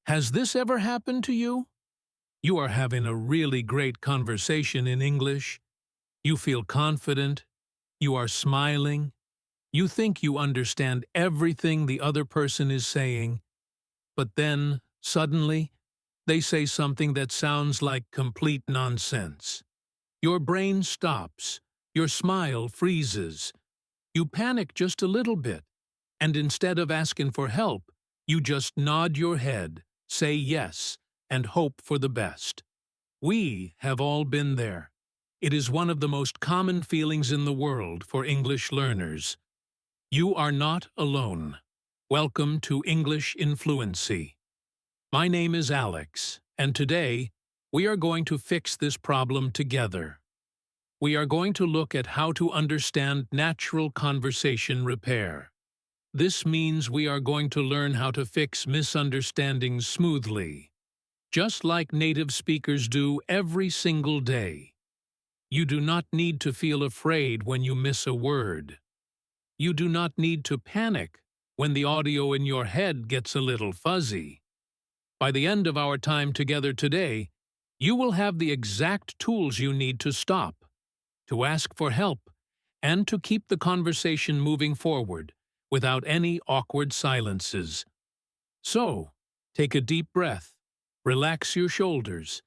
Has this ever happened to you? You are having a really great conversation in English. You feel confident. You are smiling. You think you understand everything the other person is saying. But then, suddenly, they say something that sounds like complete nonsense. Your brain stops. Your smile freezes. You panic just a little bit. And instead of asking for help, you just nod your head, say yes, and hope for the best. We have all been there. It is one of the most common feelings in the world for English learners. You are not alone. Welcome to English in Fluency. My name is Alex, and today we are going to fix this problem together. We are going to look at how to understand natural conversation repair. This means we are going to learn how to fix misunderstandings smoothly, just like native speakers do every single day. You do not need to feel afraid when you miss a word. You do not need to panic when the audio in your head gets a little fuzzy. By the end of our time together today, you will have the exact tools you need to stop, to ask for help, and to keep the conversation moving forward without any awkward silences. So, take a deep breath, relax your shoulders,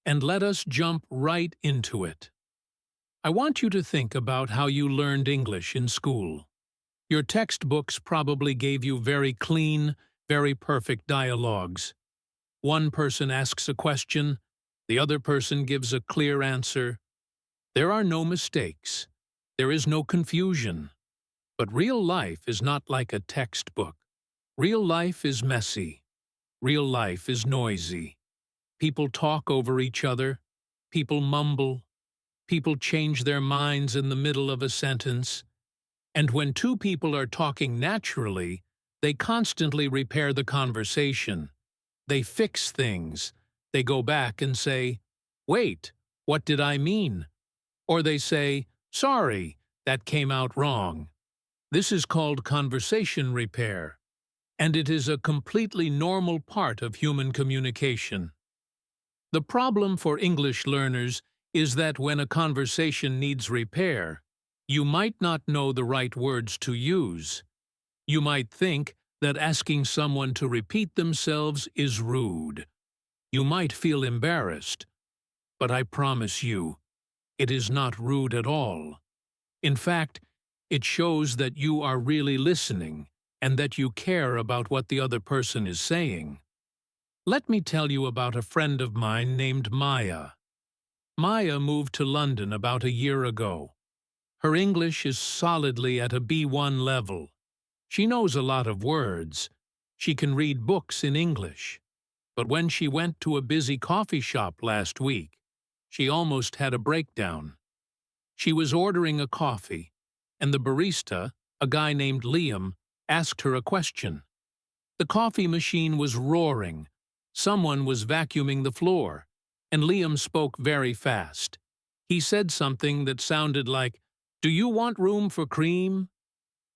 and let us jump right into it. I want you to think about how you learned English in school. Your textbooks probably gave you very clean, very perfect dialogues. One person asks a question, the other person gives a clear answer. There are no mistakes. There is no confusion. But real life is not like a textbook. Real life is messy. Real life is noisy. People talk over each other. People mumble. People change their minds in the middle of a sentence. And when two people are talking naturally, they constantly repair the conversation. They fix things. They go back and say, "Wait, what did I mean?" Or they say, "Sorry, that came out wrong." This is called conversation repair, and it is a completely normal part of human communication. The problem for English learners is that when a conversation needs repair, you might not know the right words to use. You might think that asking someone to repeat themselves is rude. You might feel embarrassed, but I promise you, it is not rude at all. In fact, it shows that you are really listening and that you care about what the other person is saying. Let me tell you about a friend of mine named Maya. Maya moved to London about a year ago. Her English is solidly at a B1 level. She knows a lot of words. She can read books in English. But when she went to a busy coffee shop last week, she almost had a breakdown. She was ordering a coffee, and the barista, a guy named Liam, asked her a question. The coffee machine was roaring. Someone was vacuuming the floor, and Liam spoke very fast. He said something that sounded like, "Do you want room for cream?"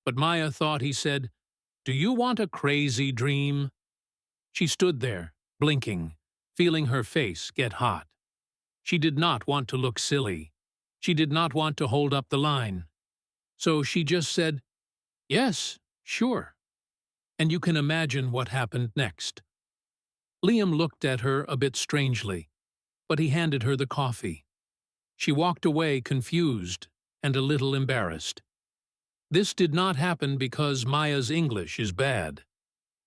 But Maya thought he said, "Do you want a crazy dream?" She stood there, blinking, feeling her face get hot. She did not want to look silly. She did not want to hold up the line. So she just said, "Yes, sure." And you can imagine what happened next. Liam looked at her a bit strangely, but he handed her the coffee. She walked away confused and a little embarrassed. This did not happen because Maya's English is bad.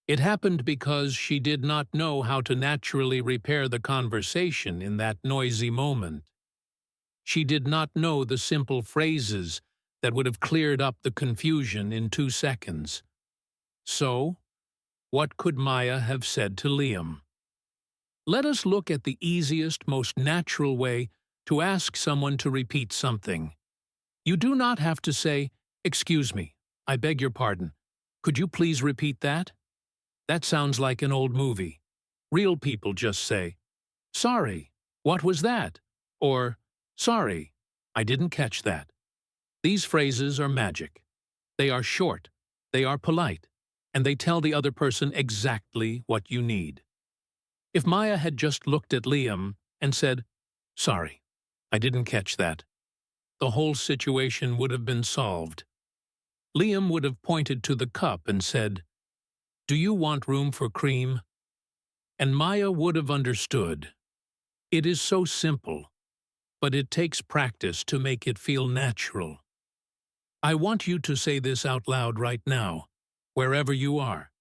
It happened because she did not know how to naturally repair the conversation in that noisy moment. She did not know the simple phrases that would have cleared up the confusion in 2 seconds. So, what could Maya have said to Liam? Let us look at the easiest, most natural way to ask someone to repeat something. You do not have to say, "Excuse me, I beg your pardon. Could you please repeat that?" That sounds like an old movie. Real people just say, "Sorry, what was that?" Or, "Sorry, I didn't catch that." These phrases are magic. They are short, they are polite, and they tell the other person exactly what you need. If Maya had just looked at Liam and said, "Sorry, I didn't catch that," the whole situation would have been solved. Liam would have pointed to the cup and said, "Do you want room for cream?" And Maya would have understood. It is so simple, but it takes practice to make it feel natural. I want you to say this out loud right now, wherever you are.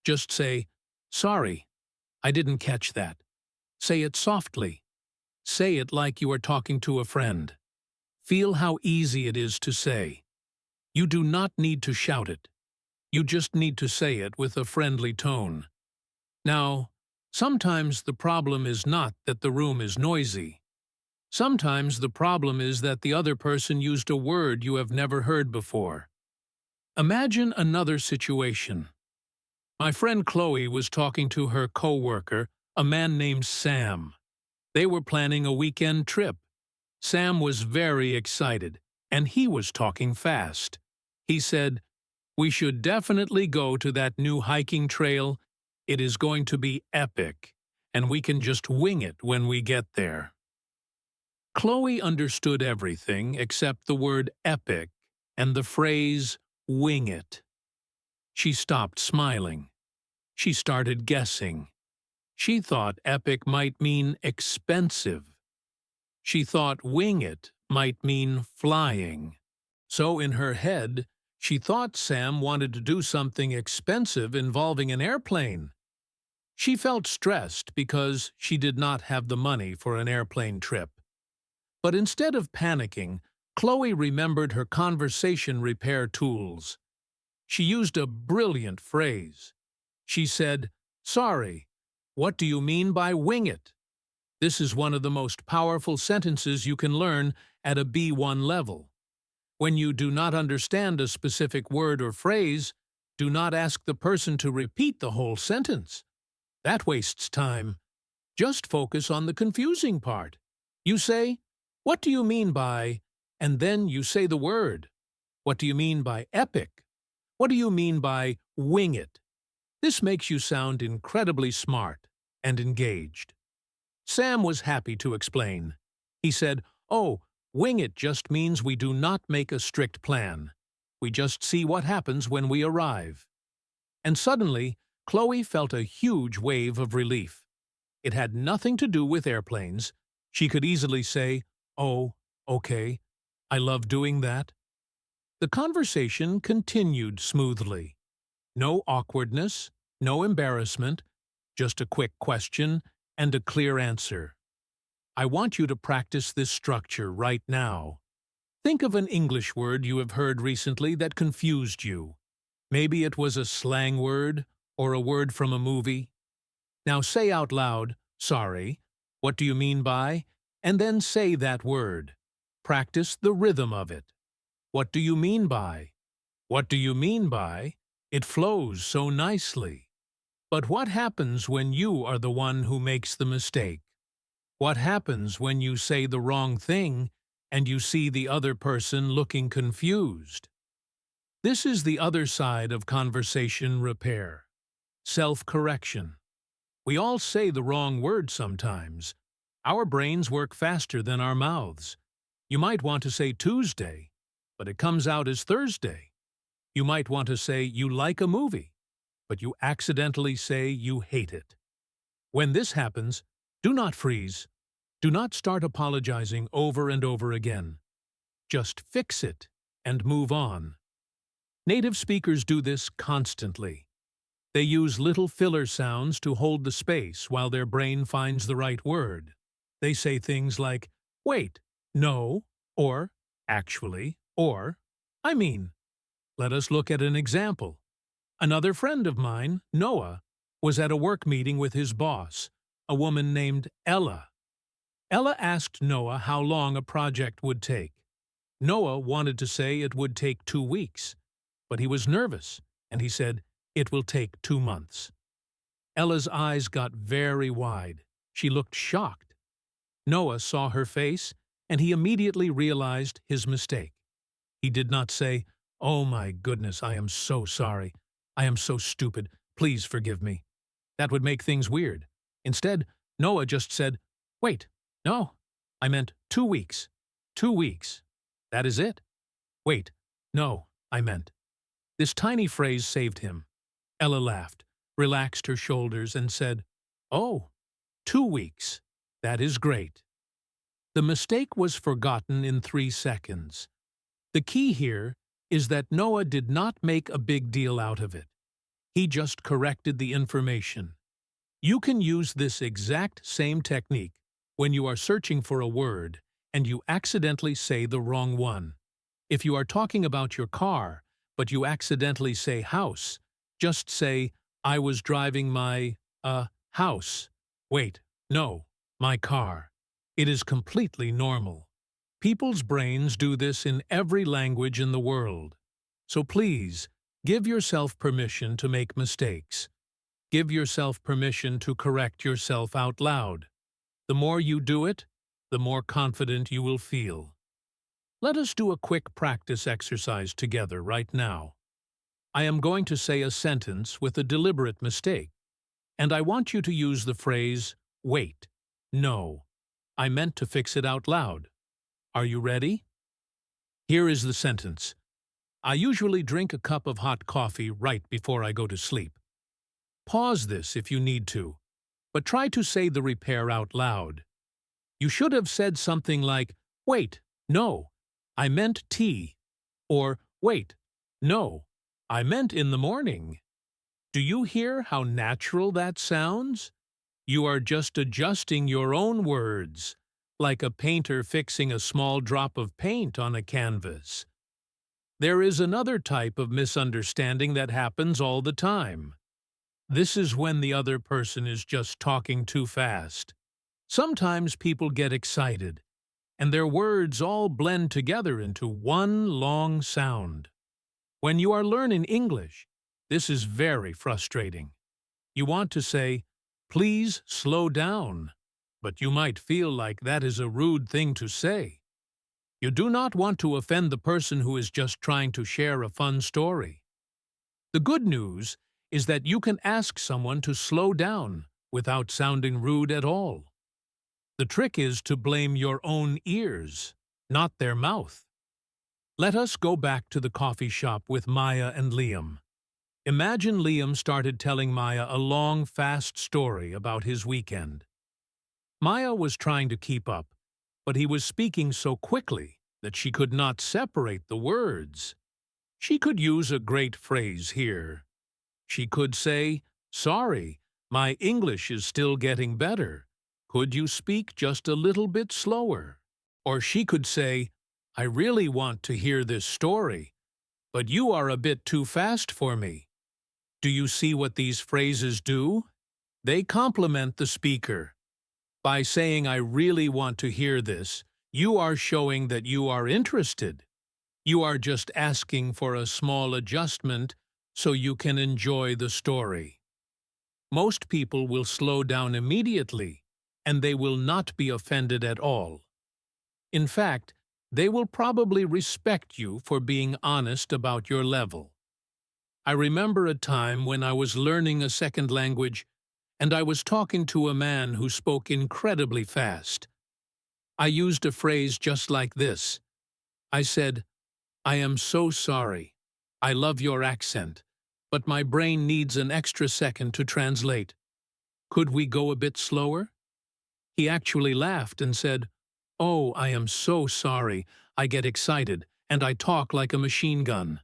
Just say, "Sorry, I didn't catch that." Say it softly. Say it like you are talking to a friend. Feel how easy it is to say. You do not need to shout it. You just need to say it with a friendly tone. Now, sometimes the problem is not that the room is noisy. Sometimes the problem is that the other person used a word you have never heard before. Imagine another situation. My friend Chloe was talking to her co-worker, a man named Sam. They were planning a weekend trip. Sam was very excited, and he was talking fast. He said, "We should definitely go to that new hiking trail. It is going to be epic, and we can just wing it when we get there." Chloe understood everything except the word epic and the phrase wing it. She stopped smiling. She started guessing. She thought epic might mean expensive. She thought wing it might mean flying. So in her head, she thought Sam wanted to do something expensive involving an airplane. She felt stressed because she did not have the money for an airplane trip. But instead of panicking, Chloe remembered her conversation repair tools. She used a brilliant phrase. She said, "Sorry, what do you mean by wing it?" This is one of the most powerful sentences you can learn at a B1 level. When you do not understand a specific word or phrase, do not ask the person to repeat the whole sentence. That wastes time. Just focus on the confusing part. You say, "What do you mean by," and then you say the word. What do you mean by epic? What do you mean by wing it? This makes you sound incredibly smart and engaged. Sam was happy to explain. He said, "Oh, wing it just means we do not make a strict plan. We just see what happens when we arrive." And suddenly, Chloe felt a huge wave of relief. It had nothing to do with airplanes. She could easily say, "Oh, okay, I love doing that." The conversation continued smoothly. No awkwardness, no embarrassment, just a quick question and a clear answer. I want you to practice this structure right now. Think of an English word you have heard recently that confused you. Maybe it was a slang word or a word from a movie. Now say out loud, "Sorry, what do you mean by?" and then say that word. Practice the rhythm of it. What do you mean by? What do you mean by? It flows so nicely. But what happens when you are the one who makes the mistake? What happens when you say the wrong thing and you see the other person looking confused? This is the other side of conversation repair. Self-correction. We all say the wrong word sometimes. Our brains work faster than our mouths. You might want to say Tuesday, but it comes out as Thursday. You might want to say you like a movie, but you accidentally say you hate it. When this happens, do not freeze. Do not start apologizing over and over again. Just fix it and move on. Native speakers do this constantly. They use little filler sounds to hold the space while their brain finds the right word. They say things like, "Wait, no," or "actually," or "I mean." Let us look at an example. Another friend of mine, Noah, was at a work meeting with his boss, a woman named Ella. Ella asked Noah how long a project would take. Noah wanted to say it would take 2 weeks, but he was nervous, and he said, "It will take 2 months." Ella's eyes got very wide. She looked shocked. Noah saw her face, and he immediately realized his mistake. He did not say, "Oh my goodness, I am so sorry. I am so stupid. Please forgive me." That would make things weird. Instead, Noah just said, "Wait, no, I meant 2 weeks. 2 weeks. That is it. Wait, no, I meant." This tiny phrase saved him. Ella laughed, relaxed her shoulders, and said, "Oh, 2 weeks. That is great." The mistake was forgotten in 3 seconds. The key here is that Noah did not make a big deal out of it. He just corrected the information. You can use this exact same technique when you are searching for a word and you accidentally say the wrong one. If you are talking about your car, but you accidentally say house, just say, "I was driving my, house." Wait, no, my car. It is completely normal. People's brains do this in every language in the world. So please, give yourself permission to make mistakes. Give yourself permission to correct yourself out loud. The more you do it, the more confident you will feel. Let us do a quick practice exercise together right now. I am going to say a sentence with a deliberate mistake, and I want you to use the phrase, "Wait, no. I meant to fix it out loud." Are you ready? Here is the sentence. I usually drink a cup of hot coffee right before I go to sleep. Pause this if you need to, but try to say the repair out loud. You should have said something like, "Wait, no, I meant tea," or "Wait, no, I meant in the morning." Do you hear how natural that sounds? You are just adjusting your own words, like a painter fixing a small drop of paint on a canvas. There is another type of misunderstanding that happens all the time. This is when the other person is just talking too fast. Sometimes people get excited, and their words all blend together into one long sound. When you are learning English, this is very frustrating. You want to say, "Please slow down," but you might feel like that is a rude thing to say. You do not want to offend the person who is just trying to share a fun story. The good news is that you can ask someone to slow down without sounding rude at all. The trick is to blame your own ears, not their mouth. Let us go back to the coffee shop with Maya and Liam. Imagine Liam started telling Maya a long, fast story about his weekend. Maya was trying to keep up, but he was speaking so quickly that she could not separate the words. She could use a great phrase here. She could say, "Sorry, my English is still getting better. Could you speak just a little bit slower?" Or she could say, "I really want to hear this story, but you are a bit too fast for me." Do you see what these phrases do? They complement the speaker. By saying, "I really want to hear this," you are showing that you are interested. You are just asking for a small adjustment so you can enjoy the story. Most people will slow down immediately, and they will not be offended at all. In fact, they will probably respect you for being honest about your level. I remember a time when I was learning a second language, and I was talking to a man who spoke incredibly fast. I used a phrase just like this. I said, "I am so sorry. I love your accent, but my brain needs an extra second to translate. Could we go a bit slower?" He actually laughed and said, "Oh, I am so sorry. I get excited, and I talk like a machine gun."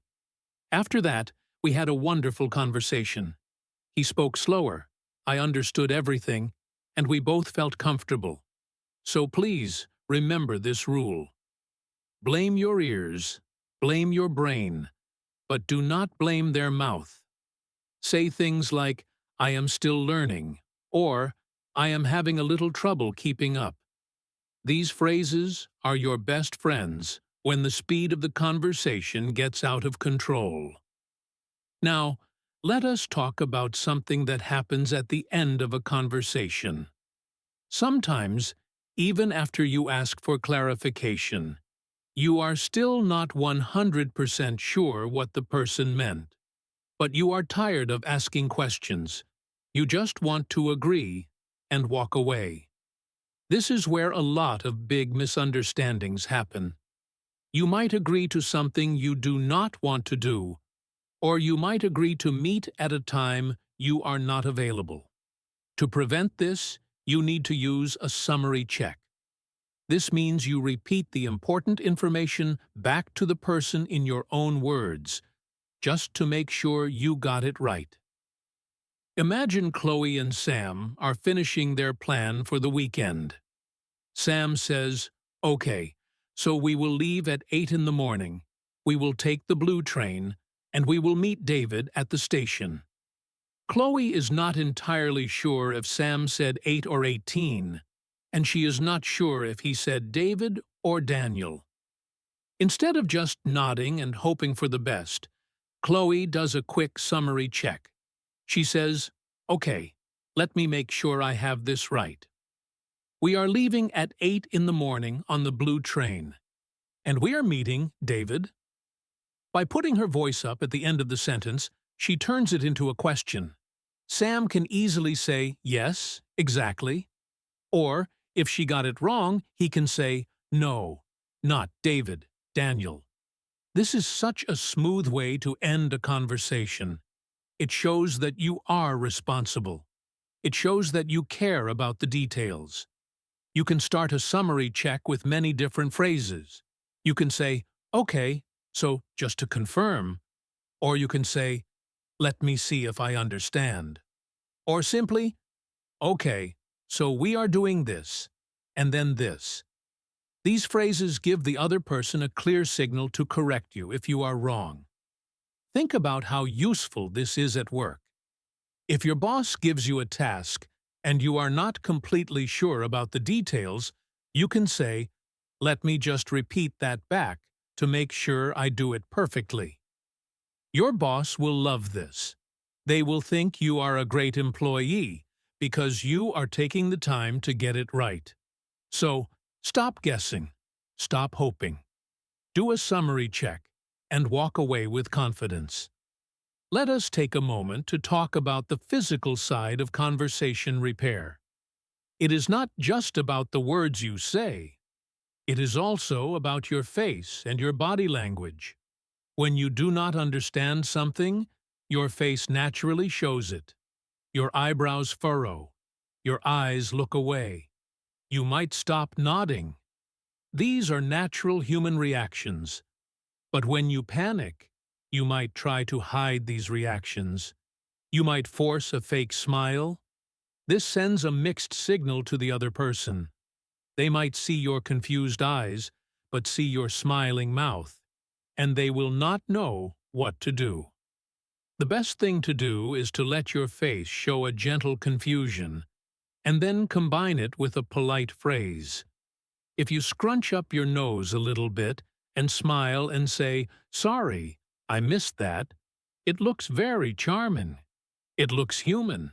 After that, we had a wonderful conversation. He spoke slower, I understood everything, and we both felt comfortable. So please, remember this rule. Blame your ears, blame your brain, but do not blame their mouth. Say things like, "I am still learning," or "I am having a little trouble keeping up." These phrases are your best friends when the speed of the conversation gets out of control. Now, let us talk about something that happens at the end of a conversation. Sometimes, even after you ask for clarification, you are still not 100% sure what the person meant. But you are tired of asking questions. You just want to agree, and walk away. This is where a lot of big misunderstandings happen. You might agree to something you do not want to do, or you might agree to meet at a time you are not available. To prevent this, you need to use a summary check. This means you repeat the important information back to the person in your own words, just to make sure you got it right. Imagine Chloe and Sam are finishing their plan for the weekend. Sam says, "Okay, so we will leave at 8 in the morning. We will take the blue train, and we will meet David at the station." Chloe is not entirely sure if Sam said 8 or 18, and she is not sure if he said David or Daniel. Instead of just nodding and hoping for the best, Chloe does a quick summary check. She says, "Okay, let me make sure I have this right. We are leaving at 8 in the morning on the blue train, and we are meeting David." By putting her voice up at the end of the sentence, she turns it into a question. Sam can easily say, "Yes, exactly." Or, if she got it wrong, he can say, "No, not David, Daniel." This is such a smooth way to end a conversation. It shows that you are responsible. It shows that you care about the details. You can start a summary check with many different phrases. You can say, "Okay, so just to confirm." Or you can say, "Let me see if I understand." Or simply, "Okay, so we are doing this, and then this." These phrases give the other person a clear signal to correct you if you are wrong. Think about how useful this is at work. If your boss gives you a task and you are not completely sure about the details, you can say, "Let me just repeat that back to make sure I do it perfectly." Your boss will love this. They will think you are a great employee because you are taking the time to get it right. So, stop guessing. Stop hoping. Do a summary check and walk away with confidence. Let us take a moment to talk about the physical side of conversation repair. It is not just about the words you say. It is also about your face and your body language. When you do not understand something, your face naturally shows it. Your eyebrows furrow. Your eyes look away. You might stop nodding. These are natural human reactions. But when you panic, you might try to hide these reactions. You might force a fake smile. This sends a mixed signal to the other person. They might see your confused eyes, but see your smiling mouth, and they will not know what to do. The best thing to do is to let your face show a gentle confusion, and then combine it with a polite phrase. If you scrunch up your nose a little bit and smile and say, "Sorry, I missed that," it looks very charming. It looks human.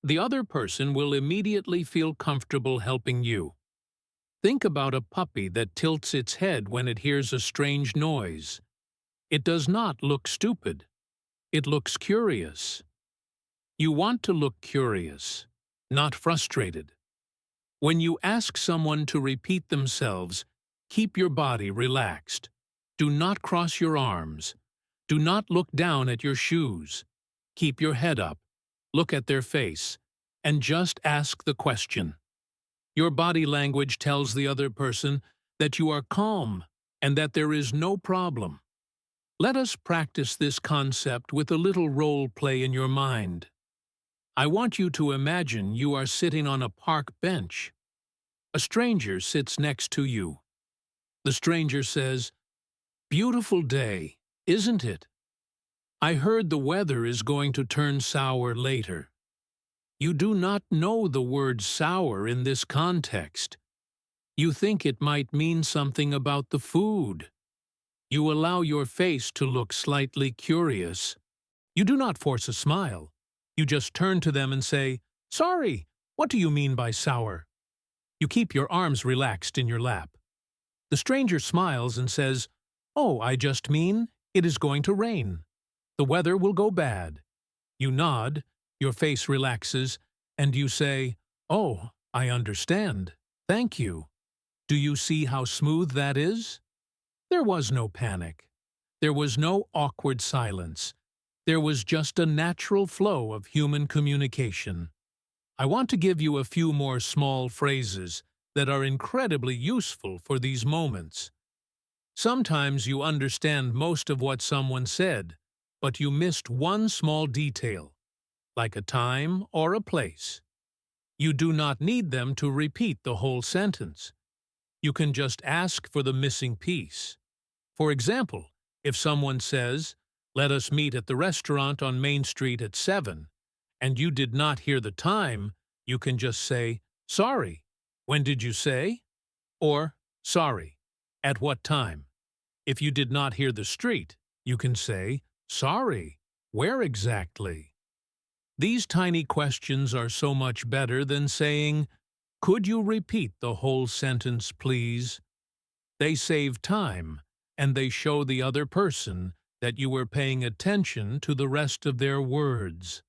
The other person will immediately feel comfortable helping you. Think about a puppy that tilts its head when it hears a strange noise. It does not look stupid. It looks curious. You want to look curious, not frustrated. When you ask someone to repeat themselves, keep your body relaxed. Do not cross your arms. Do not look down at your shoes. Keep your head up, look at their face, and just ask the question. Your body language tells the other person that you are calm and that there is no problem. Let us practice this concept with a little role play in your mind. I want you to imagine you are sitting on a park bench. A stranger sits next to you. The stranger says, "Beautiful day, isn't it? I heard the weather is going to turn sour later." You do not know the word sour in this context. You think it might mean something about the food. You allow your face to look slightly curious. You do not force a smile. You just turn to them and say, "Sorry, what do you mean by sour?" You keep your arms relaxed in your lap. The stranger smiles and says, "Oh, I just mean it is going to rain. The weather will go bad." You nod, your face relaxes, and you say, Oh, I understand. Thank you. Do you see how smooth that is? There was no panic. There was no awkward silence. There was just a natural flow of human communication. I want to give you a few more small phrases that are incredibly useful for these moments. Sometimes you understand most of what someone said, but you missed one small detail, like a time or a place. You do not need them to repeat the whole sentence. You can just ask for the missing piece. For example, if someone says, "Let us meet at the restaurant on Main Street at 7," and you did not hear the time, you can just say, "Sorry, when did you say?" Or, "Sorry, at what time?" If you did not hear the street, you can say, "Sorry, where exactly?" These tiny questions are so much better than saying, "Could you repeat the whole sentence, please?" They save time, and they show the other person that you were paying attention to the rest of their words.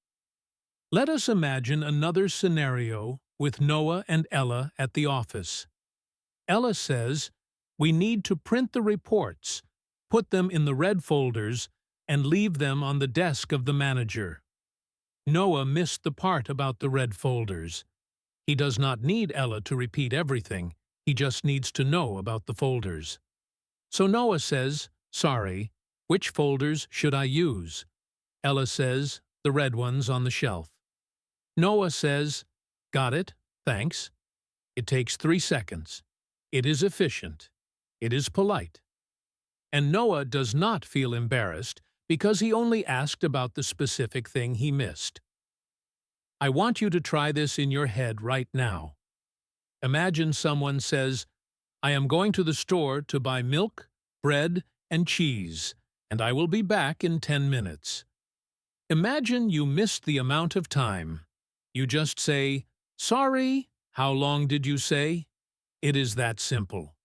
Let us imagine another scenario with Noah and Ella at the office. Ella says, "We need to print the reports, put them in the red folders, and leave them on the desk of the manager." Noah missed the part about the red folders. He does not need Ella to repeat everything, he just needs to know about the folders. So Noah says, "Sorry, which folders should I use?" Ella says, "The red ones on the shelf." Noah says, "Got it, thanks." It takes 3 seconds. It is efficient. It is polite. And Noah does not feel embarrassed because he only asked about the specific thing he missed. I want you to try this in your head right now. Imagine someone says, "I am going to the store to buy milk, bread, and cheese, and I will be back in 10 minutes. Imagine you missed the amount of time. You just say, "Sorry, how long did you say?" It is that simple.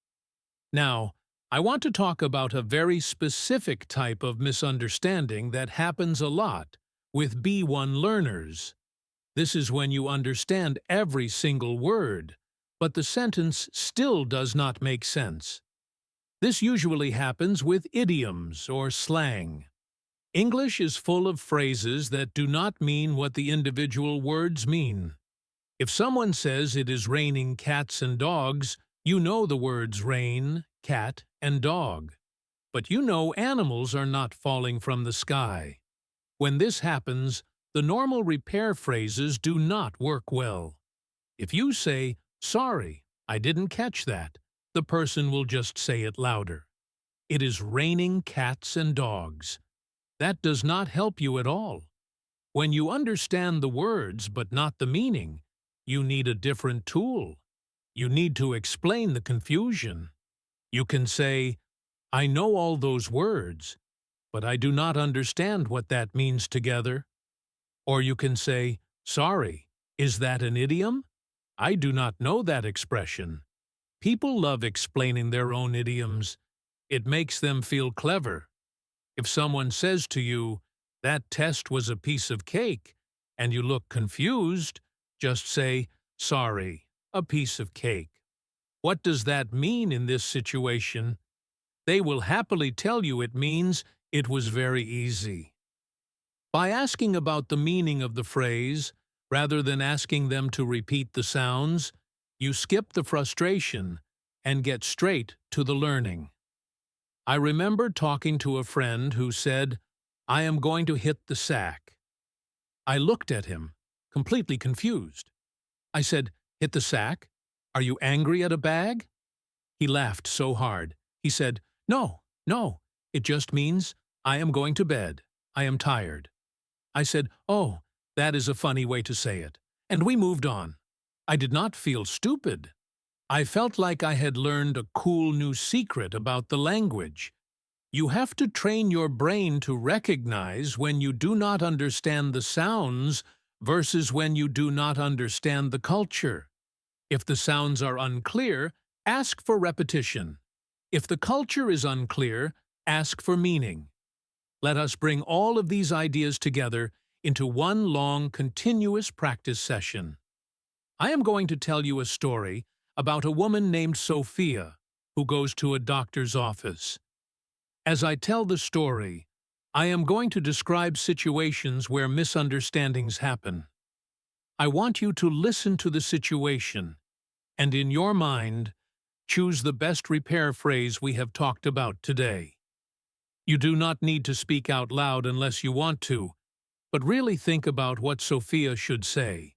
Now, I want to talk about a very specific type of misunderstanding that happens a lot with B1 learners. This is when you understand every single word, but the sentence still does not make sense. This usually happens with idioms or slang. English is full of phrases that do not mean what the individual words mean. If someone says it is raining cats and dogs, you know the words rain, cat, and dog. But you know animals are not falling from the sky. When this happens, the normal repair phrases do not work well. If you say, "Sorry, I didn't catch that," the person will just say it louder. It is raining cats and dogs. That does not help you at all. When you understand the words but not the meaning, you need a different tool. You need to explain the confusion. You can say, "I know all those words, but I do not understand what that means together." Or you can say, "Sorry, is that an idiom? I do not know that expression." People love explaining their own idioms. It makes them feel clever. If someone says to you, "That test was a piece of cake," and you look confused, just say, "Sorry, a piece of cake." What does that mean in this situation? They will happily tell you it means it was very easy. By asking about the meaning of the phrase, rather than asking them to repeat the sounds, you skip the frustration and get straight to the learning. I remember talking to a friend who said, "I am going to hit the sack." I looked at him, completely confused. I said, "Hit the sack? Are you angry at a bag?" He laughed so hard. He said, "No, no, it just means I am going to bed. I am tired." I said, "Oh, that is a funny way to say it." And we moved on. I did not feel stupid. I felt like I had learned a cool new secret about the language. You have to train your brain to recognize when you do not understand the sounds versus when you do not understand the culture. If the sounds are unclear, ask for repetition. If the culture is unclear, ask for meaning. Let us bring all of these ideas together into one long, continuous practice session. I am going to tell you a story about a woman named Sophia who goes to a doctor's office. As I tell the story, I am going to describe situations where misunderstandings happen. I want you to listen to the situation and, in your mind, choose the best repair phrase we have talked about today. You do not need to speak out loud unless you want to, but really think about what Sophia should say.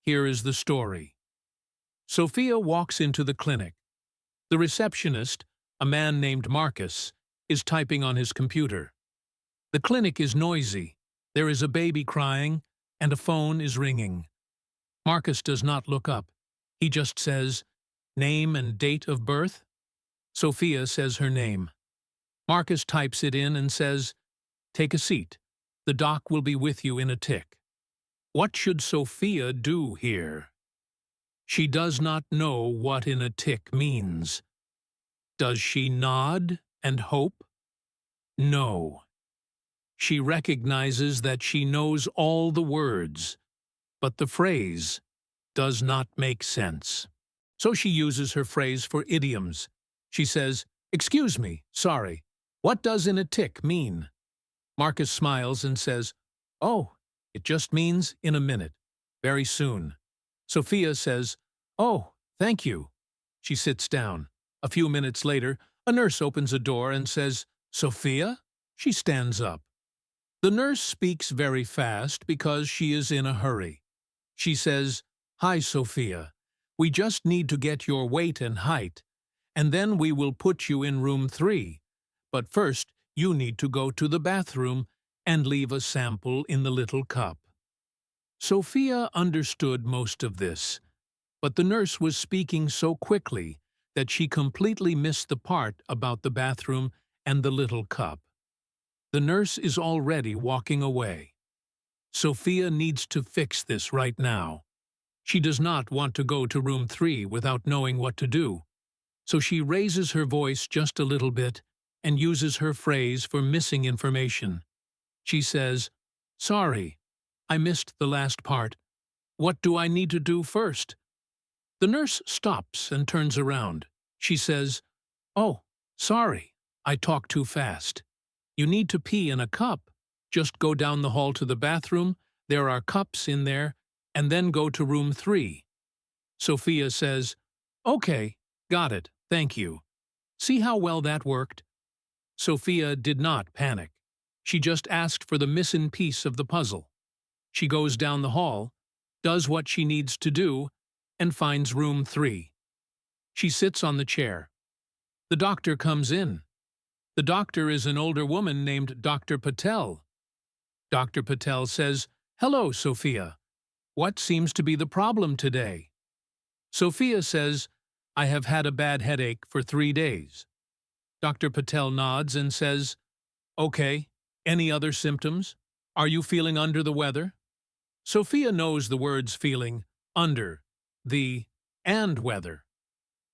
Here is the story. Sophia walks into the clinic. The receptionist, a man named Marcus, is typing on his computer. The clinic is noisy. There is a baby crying, and a phone is ringing. Marcus does not look up. He just says, "Name and date of birth?" Sophia says her name. Marcus types it in and says, "Take a seat. The doc will be with you in a tick." What should Sophia do here? She does not know what "in a tick" means. Does she nod and hope? No. She recognizes that she knows all the words, but the phrase does not make sense. So she uses her phrase for idioms. She says, "Excuse me, sorry. What does 'in a tick' mean?" Marcus smiles and says, "Oh, it just means in a minute, very soon." Sophia says, "Oh, thank you." She sits down. A few minutes later, a nurse opens a door and says, "Sophia?" She stands up. The nurse speaks very fast because she is in a hurry. She says, "Hi, Sophia. We just need to get your weight and height, and then we will put you in room 3. But first, you need to go to the bathroom and leave a sample in the little cup." Sophia understood most of this, but the nurse was speaking so quickly that she completely missed the part about the bathroom and the little cup. The nurse is already walking away. Sophia needs to fix this right now. She does not want to go to room 3 without knowing what to do, so she raises her voice just a little bit and uses her phrase for missing information. She says, "Sorry, I missed the last part. What do I need to do first?" The nurse stops and turns around. She says, "Oh, sorry, I talked too fast. You need to pee in a cup. Just go down the hall to the bathroom, there are cups in there, and then go to room 3. Sophia says, "Okay, got it, thank you." See how well that worked? Sophia did not panic. She just asked for the missing piece of the puzzle. She goes down the hall, does what she needs to do, and finds room 3. She sits on the chair. The doctor comes in. The doctor is an older woman named Dr. Patel. Dr. Patel says, "Hello, Sophia. What seems to be the problem today?" Sophia says, "I have had a bad headache for 3 days." Dr. Patel nods and says, "Okay, any other symptoms? Are you feeling under the weather?" Sophia knows the words feeling, under, the, and weather.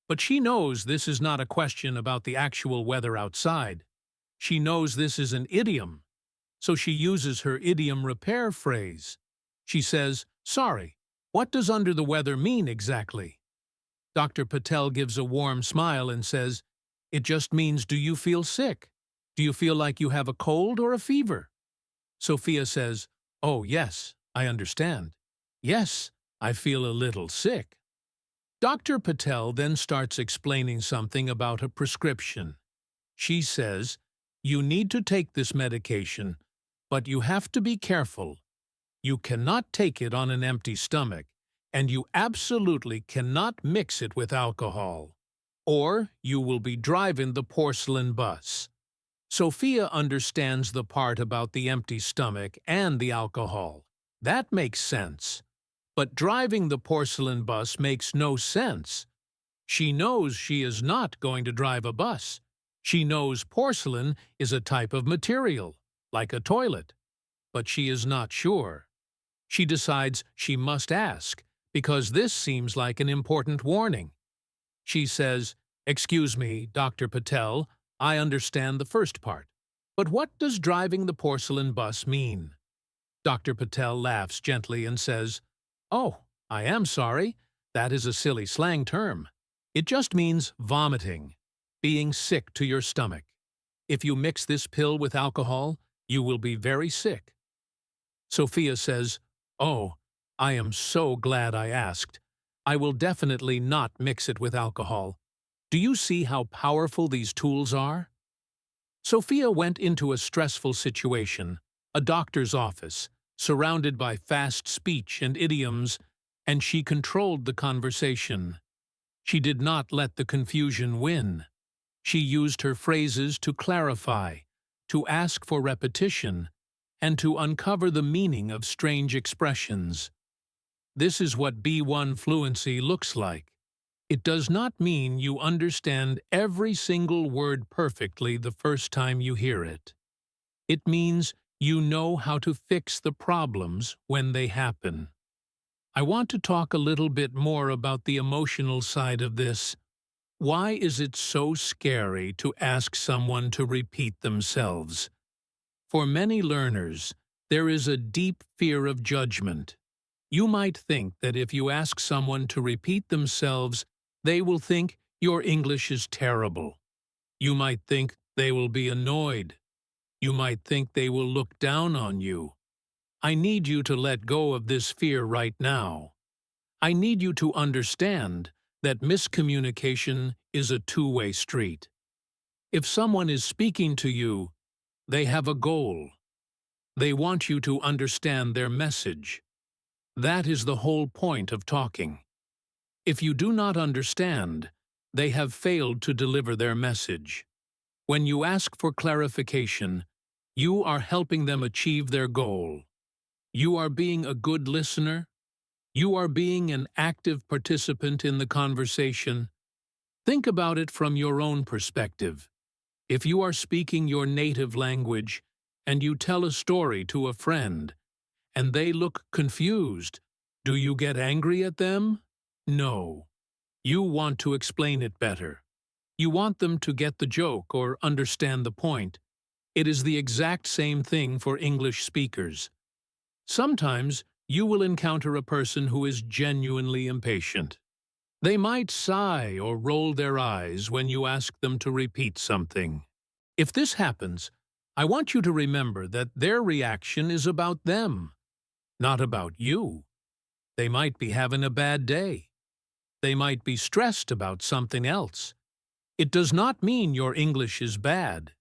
But she knows this is not a question about the actual weather outside. She knows this is an idiom, so she uses her idiom repair phrase. She says, "Sorry, what does under the weather mean exactly?" Dr. Patel gives a warm smile and says, "It just means, do you feel sick? Do you feel like you have a cold or a fever?" Sophia says, "Oh, yes, I understand. Yes, I feel a little sick." Dr. Patel then starts explaining something about a prescription. She says, "You need to take this medication, but you have to be careful. You cannot take it on an empty stomach, and you absolutely cannot mix it with alcohol, or you will be driving the porcelain bus." Sophia understands the part about the empty stomach and the alcohol. That makes sense. But driving the porcelain bus makes no sense. She knows she is not going to drive a bus. She knows porcelain is a type of material, like a toilet. But she is not sure. She decides she must ask, because this seems like an important warning. She says, "Excuse me, Dr. Patel, I understand the first part. But what does driving the porcelain bus mean?" Dr. Patel laughs gently and says, "Oh, I am sorry. That is a silly slang term. It just means vomiting, being sick to your stomach. If you mix this pill with alcohol, you will be very sick. Sophia says, "Oh, I am so glad I asked. I will definitely not mix it with alcohol." Do you see how powerful these tools are? Sophia went into a stressful situation, a doctor's office, surrounded by fast speech and idioms, and she controlled the conversation. She did not let the confusion win. She used her phrases to clarify, to ask for repetition, and to uncover the meaning of strange expressions. This is what B1 fluency looks like. It does not mean you understand every single word perfectly the first time you hear it. It means you know how to fix the problems when they happen. I want to talk a little bit more about the emotional side of this. Why is it so scary to ask someone to repeat themselves? For many learners, there is a deep fear of judgment. You might think that if you ask someone to repeat themselves, they will think your English is terrible. You might think they will be annoyed. You might think they will look down on you. I need you to let go of this fear right now. I need you to understand that miscommunication is a two-way street. If someone is speaking to you, they have a goal. They want you to understand their message. That is the whole point of talking. If you do not understand, they have failed to deliver their message. When you ask for clarification, you are helping them achieve their goal. You are being a good listener. You are being an active participant in the conversation. Think about it from your own perspective. If you are speaking your native language and you tell a story to a friend and they look confused, do you get angry at them? No. You want to explain it better. You want them to get the joke or understand the point. It is the exact same thing for English speakers. Sometimes you will encounter a person who is genuinely impatient. They might sigh or roll their eyes when you ask them to repeat something. If this happens, I want you to remember that their reaction is about them, not about you. They might be having a bad day. They might be stressed about something else. It does not mean your English is bad.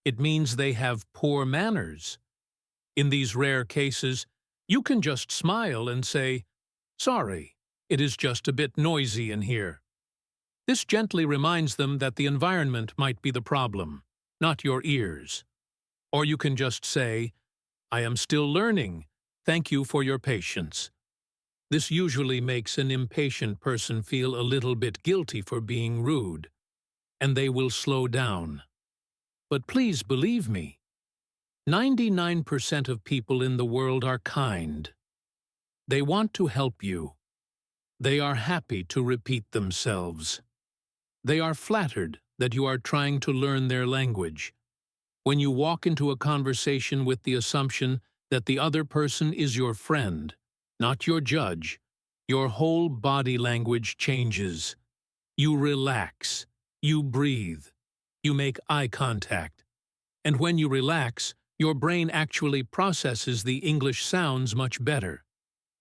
It means they have poor manners. In these rare cases, you can just smile and say, "Sorry, it is just a bit noisy in here." This gently reminds them that the environment might be the problem, not your ears. Or you can just say, "I am still learning. Thank you for your patience." This usually makes an impatient person feel a little bit guilty for being rude, and they will slow down. But please believe me, 99% of people in the world are kind. They want to help you. They are happy to repeat themselves. They are flattered that you are trying to learn their language. When you walk into a conversation with the assumption that the other person is your friend, not your judge, your whole body language changes. You relax. You breathe. You make eye contact. And when you relax, your brain actually processes the English sounds much better.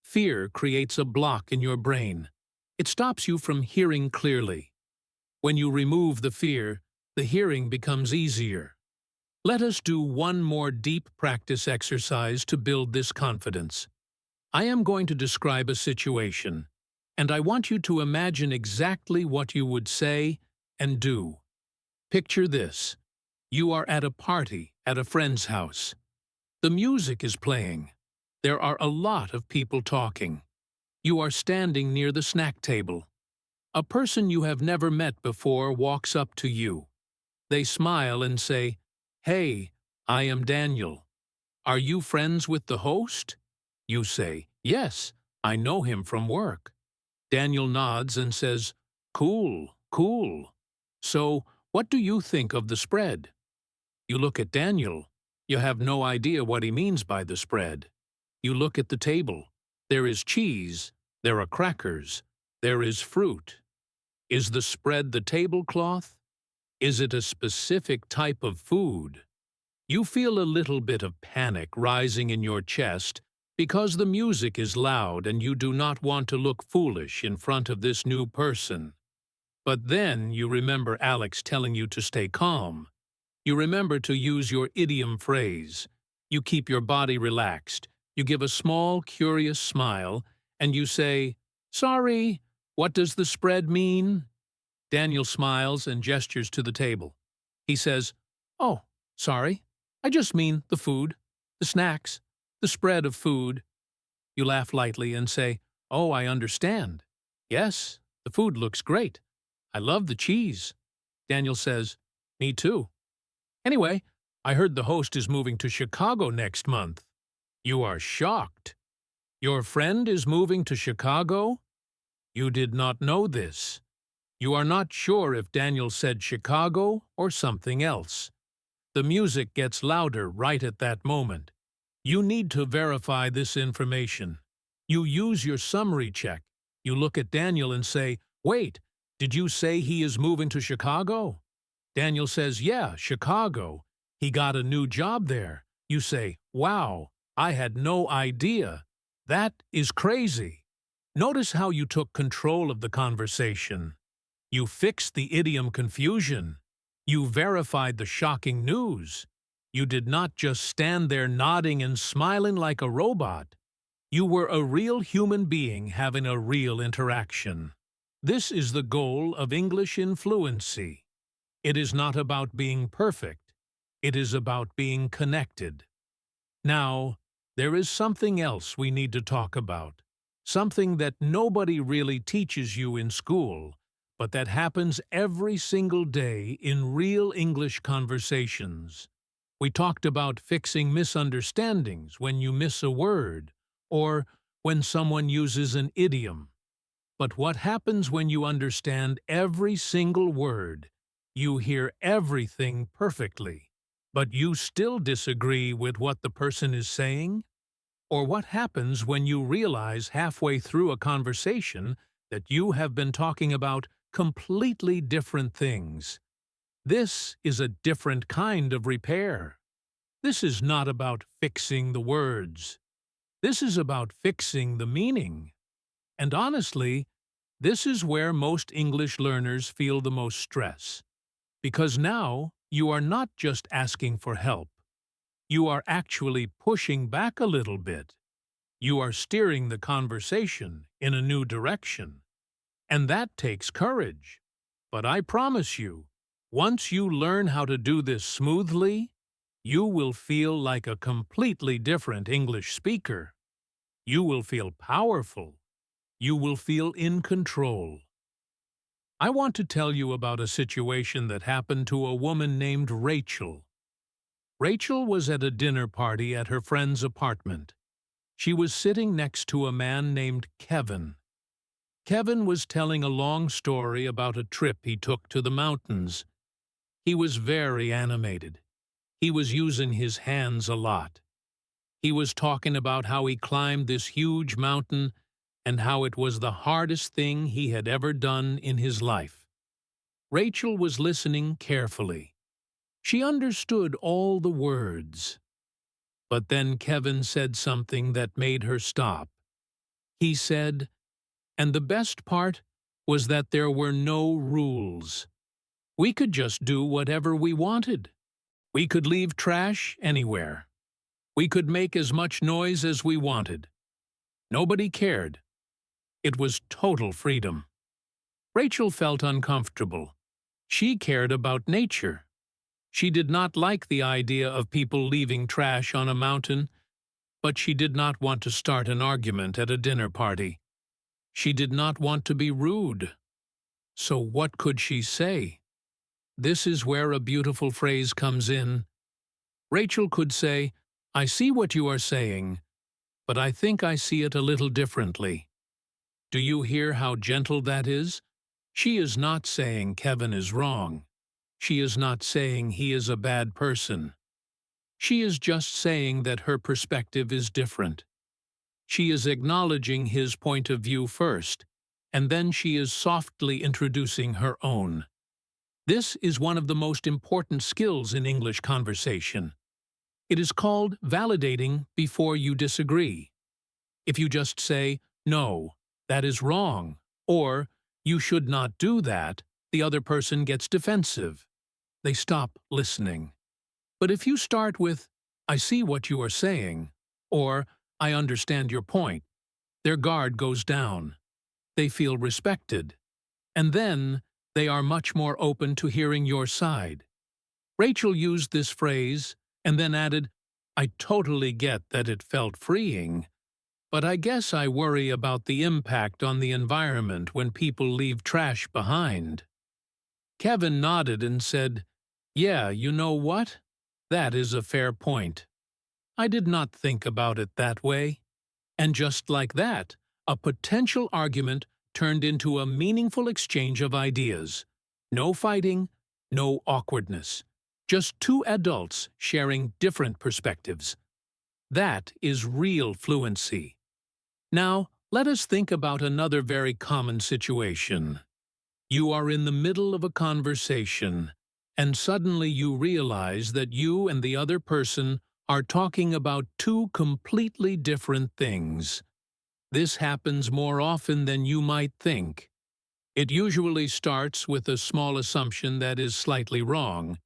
Fear creates a block in your brain. It stops you from hearing clearly. When you remove the fear, the hearing becomes easier. Let us do one more deep practice exercise to build this confidence. I am going to describe a situation, and I want you to imagine exactly what you would say and do. Picture this. You are at a party at a friend's house. The music is playing. There are a lot of people talking. You are standing near the snack table. A person you have never met before walks up to you. They smile and say, "Hey, I am Daniel. Are you friends with the host?" You say, "Yes, I know him from work." Daniel nods and says, "Cool, cool. So, what do you think of the spread?" You look at Daniel. You have no idea what he means by the spread. You look at the table. There is cheese, There are crackers. There is fruit. Is the spread the tablecloth? Is it a specific type of food? You feel a little bit of panic rising in your chest because the music is loud and you do not want to look foolish in front of this new person. But then you remember Alex telling you to stay calm. You remember to use your idiom phrase. You keep your body relaxed. You give a small, curious smile, and you say, "Sorry, what does the spread mean?" Daniel smiles and gestures to the table. He says, "Oh, sorry, I just mean the food, the snacks, the spread of food." You laugh lightly and say, "Oh, I understand. Yes, the food looks great. I love the cheese." Daniel says, "Me too. Anyway, I heard the host is moving to Chicago next month." You are shocked. Your friend is moving to Chicago? You did not know this. You are not sure if Daniel said Chicago or something else. The music gets louder right at that moment. You need to verify this information. You use your summary check. You look at Daniel and say, "Wait, did you say he is moving to Chicago?" Daniel says, "Yeah, Chicago. He got a new job there." You say, "Wow, I had no idea. That is crazy." Notice how you took control of the conversation. You fixed the idiom confusion. You verified the shocking news. You did not just stand there nodding and smiling like a robot. You were a real human being having a real interaction. This is the goal of English in Fluency. It is not about being perfect. It is about being connected. Now, there is something else we need to talk about. Something that nobody really teaches you in school, but that happens every single day in real English conversations. We talked about fixing misunderstandings when you miss a word, or when someone uses an idiom. But what happens when you understand every single word? You hear everything perfectly, but you still disagree with what the person is saying? Or what happens when you realize halfway through a conversation that you have been talking about completely different things? This is a different kind of repair. This is not about fixing the words. This is about fixing the meaning. And honestly, this is where most English learners feel the most stress. Because now you are not just asking for help. You are actually pushing back a little bit. You are steering the conversation in a new direction. And that takes courage. But I promise you, once you learn how to do this smoothly, you will feel like a completely different English speaker. You will feel powerful. You will feel in control. I want to tell you about a situation that happened to a woman named Rachel. Rachel was at a dinner party at her friend's apartment. She was sitting next to a man named Kevin. Kevin was telling a long story about a trip he took to the mountains. He was very animated. He was using his hands a lot. He was talking about how he climbed this huge mountain and how it was the hardest thing he had ever done in his life. Rachel was listening carefully. She understood all the words. But then Kevin said something that made her stop. He said, "And the best part was that there were no rules. We could just do whatever we wanted. We could leave trash anywhere. We could make as much noise as we wanted. Nobody cared. It was total freedom." Rachel felt uncomfortable. She cared about nature. She did not like the idea of people leaving trash on a mountain, but she did not want to start an argument at a dinner party. She did not want to be rude. So what could she say? This is where a beautiful phrase comes in. Rachel could say, "I see what you are saying, but I think I see it a little differently." Do you hear how gentle that is? She is not saying Kevin is wrong. She is not saying he is a bad person. She is just saying that her perspective is different. She is acknowledging his point of view first, and then she is softly introducing her own. This is one of the most important skills in English conversation. It is called validating before you disagree. If you just say, "No, that is wrong," or "You should not do that," the other person gets defensive. They stop listening. But if you start with, "I see what you are saying," or "I understand your point," their guard goes down. They feel respected. And then they are much more open to hearing your side. Rachel used this phrase and then added, "I totally get that it felt freeing, but I guess I worry about the impact on the environment when people leave trash behind." Kevin nodded and said, "Yeah, you know what? That is a fair point. I did not think about it that way." And just like that, a potential argument turned into a meaningful exchange of ideas. No fighting, no awkwardness. Just two adults sharing different perspectives. That is real fluency. Now, let us think about another very common situation. You are in the middle of a conversation, and suddenly you realize that you and the other person are talking about two completely different things. This happens more often than you might think. It usually starts with a small assumption that is slightly wrong,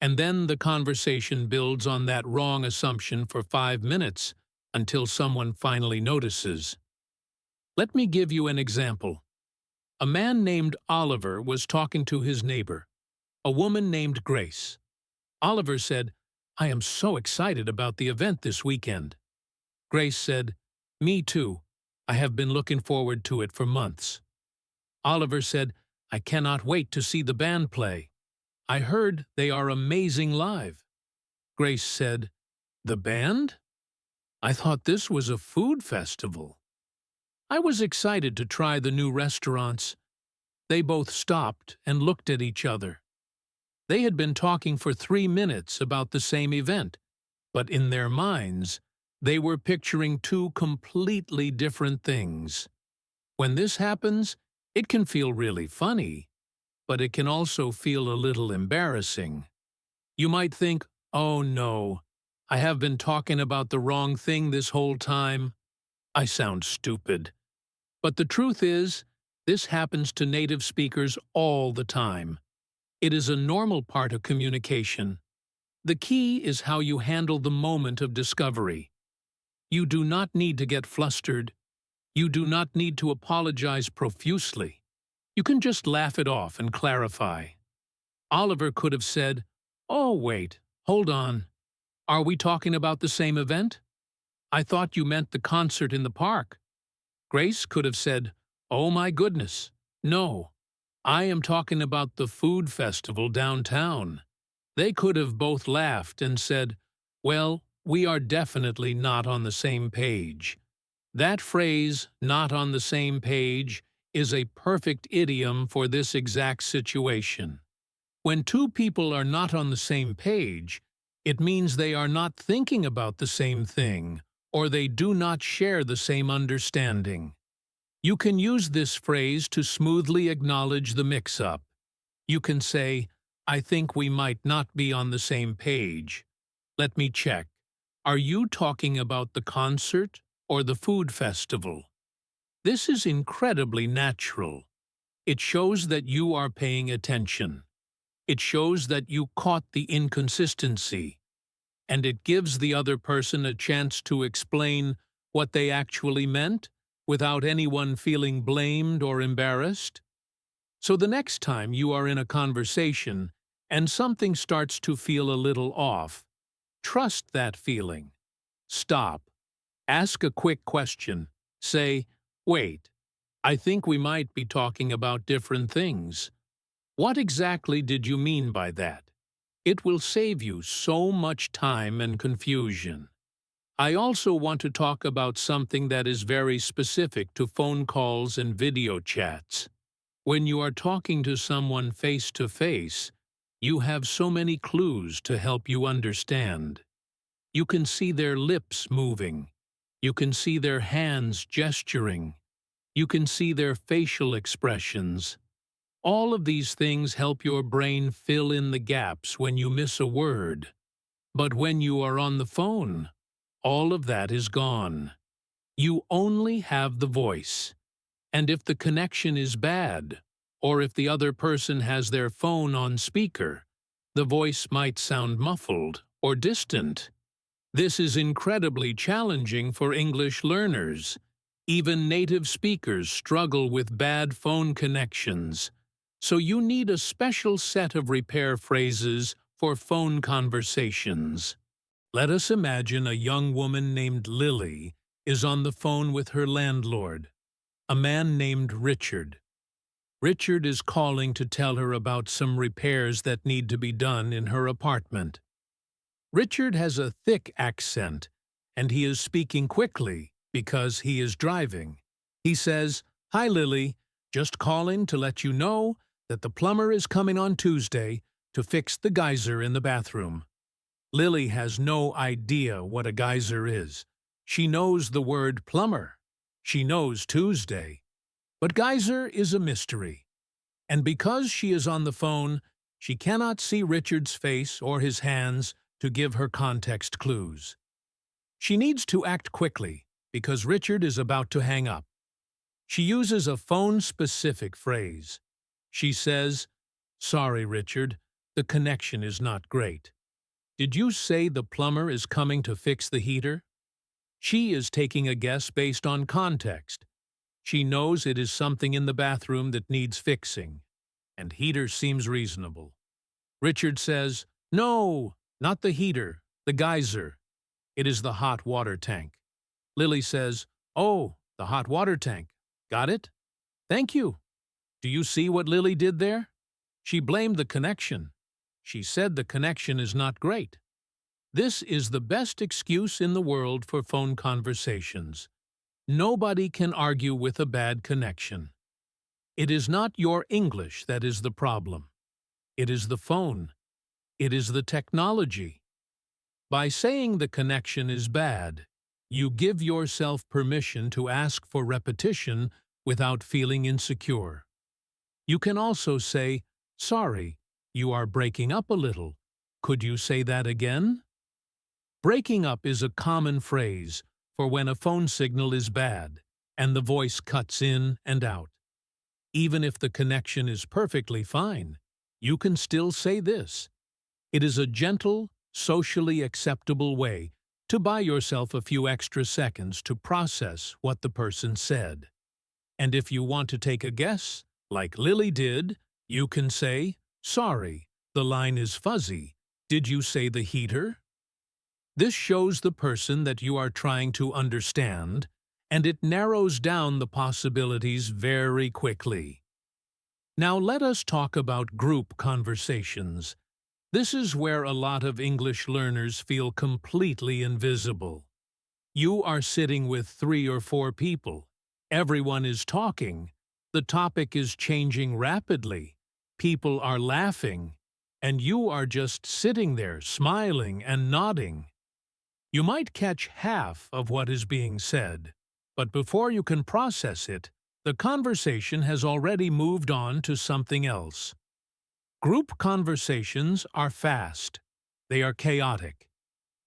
and then the conversation builds on that wrong assumption for 5 minutes until someone finally notices. Let me give you an example. A man named Oliver was talking to his neighbor, a woman named Grace. Oliver said, "I am so excited about the event this weekend." Grace said, "Me too. I have been looking forward to it for months." Oliver said, "I cannot wait to see the band play. I heard they are amazing live." Grace said, "The band? I thought this was a food festival." "I was excited to try the new restaurants." They both stopped and looked at each other. They had been talking for 3 minutes about the same event, but in their minds, they were picturing two completely different things. When this happens, it can feel really funny, but it can also feel a little embarrassing. You might think, "Oh no, I have been talking about the wrong thing this whole time. I sound stupid." But the truth is, this happens to native speakers all the time. It is a normal part of communication. The key is how you handle the moment of discovery. You do not need to get flustered. You do not need to apologize profusely. You can just laugh it off and clarify. Oliver could have said, "Oh, wait, hold on. Are we talking about the same event? I thought you meant the concert in the park." Grace could have said, "Oh my goodness, no. I am talking about the food festival downtown." They could have both laughed and said, "Well, we are definitely not on the same page." That phrase, "not on the same page," is a perfect idiom for this exact situation. When two people are not on the same page, it means they are not thinking about the same thing, or they do not share the same understanding. You can use this phrase to smoothly acknowledge the mix-up. You can say, "I think we might not be on the same page. Let me check. Are you talking about the concert or the food festival?" This is incredibly natural. It shows that you are paying attention. It shows that you caught the inconsistency, and it gives the other person a chance to explain what they actually meant without anyone feeling blamed or embarrassed. So the next time you are in a conversation and something starts to feel a little off, trust that feeling. Stop. Ask a quick question. Say, "Wait, I think we might be talking about different things. What exactly did you mean by that?" It will save you so much time and confusion. I also want to talk about something that is very specific to phone calls and video chats. When you are talking to someone face to face, you have so many clues to help you understand. You can see their lips moving. You can see their hands gesturing. You can see their facial expressions. All of these things help your brain fill in the gaps when you miss a word. But when you are on the phone, all of that is gone. You only have the voice. And if the connection is bad, or if the other person has their phone on speaker, the voice might sound muffled or distant. This is incredibly challenging for English learners. Even native speakers struggle with bad phone connections. So you need a special set of repair phrases for phone conversations. Let us imagine a young woman named Lily is on the phone with her landlord, a man named Richard. Richard is calling to tell her about some repairs that need to be done in her apartment. Richard has a thick accent, and he is speaking quickly because he is driving. He says, "Hi, Lily, just calling to let you know that the plumber is coming on Tuesday to fix the geyser in the bathroom." Lily has no idea what a geyser is. She knows the word plumber. She knows Tuesday. But geyser is a mystery. And because she is on the phone, she cannot see Richard's face or his hands to give her context clues. She needs to act quickly because Richard is about to hang up. She uses a phone-specific phrase. She says, "Sorry, Richard, the connection is not great. Did you say the plumber is coming to fix the heater?" She is taking a guess based on context. She knows it is something in the bathroom that needs fixing, and heater seems reasonable. Richard says, "No, not the heater, the geyser. It is the hot water tank." Lily says, "Oh, the hot water tank. Got it? Thank you." Do you see what Lily did there? She blamed the connection. She said the connection is not great. This is the best excuse in the world for phone conversations. Nobody can argue with a bad connection. It is not your English that is the problem. It is the phone. It is the technology. By saying the connection is bad, you give yourself permission to ask for repetition without feeling insecure. You can also say, "Sorry, you are breaking up a little. Could you say that again?" Breaking up is a common phrase for when a phone signal is bad and the voice cuts in and out. Even if the connection is perfectly fine, you can still say this. It is a gentle, socially acceptable way to buy yourself a few extra seconds to process what the person said. And if you want to take a guess, like Lily did, you can say, "Sorry, the line is fuzzy. Did you say the heater?" This shows the person that you are trying to understand, and it narrows down the possibilities very quickly. Now let us talk about group conversations. This is where a lot of English learners feel completely invisible. You are sitting with 3 or 4 people. Everyone is talking. The topic is changing rapidly. People are laughing, and you are just sitting there smiling and nodding. You might catch half of what is being said, but before you can process it, the conversation has already moved on to something else. Group conversations are fast. They are chaotic.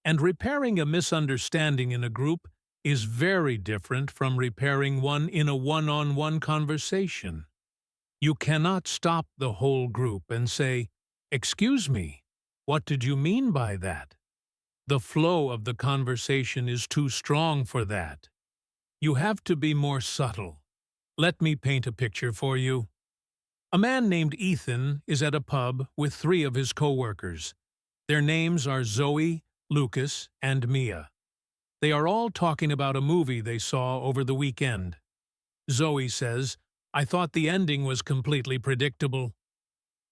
And repairing a misunderstanding in a group is very different from repairing one in a one-on-one conversation. You cannot stop the whole group and say, "Excuse me, what did you mean by that?" The flow of the conversation is too strong for that. You have to be more subtle. Let me paint a picture for you. A man named Ethan is at a pub with 3 of his co-workers. Their names are Zoe, Lucas, and Mia. They are all talking about a movie they saw over the weekend. Zoe says, "I thought the ending was completely predictable."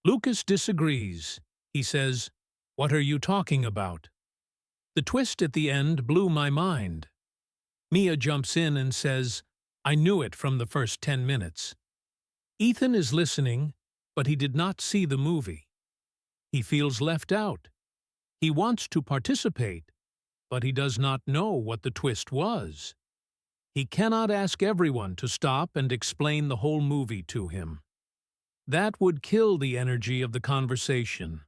Lucas disagrees. He says, "What are you talking about? The twist at the end blew my mind." Mia jumps in and says, "I knew it from the first 10 minutes." Ethan is listening, but he did not see the movie. He feels left out. He wants to participate, but he does not know what the twist was. He cannot ask everyone to stop and explain the whole movie to him. That would kill the energy of the conversation.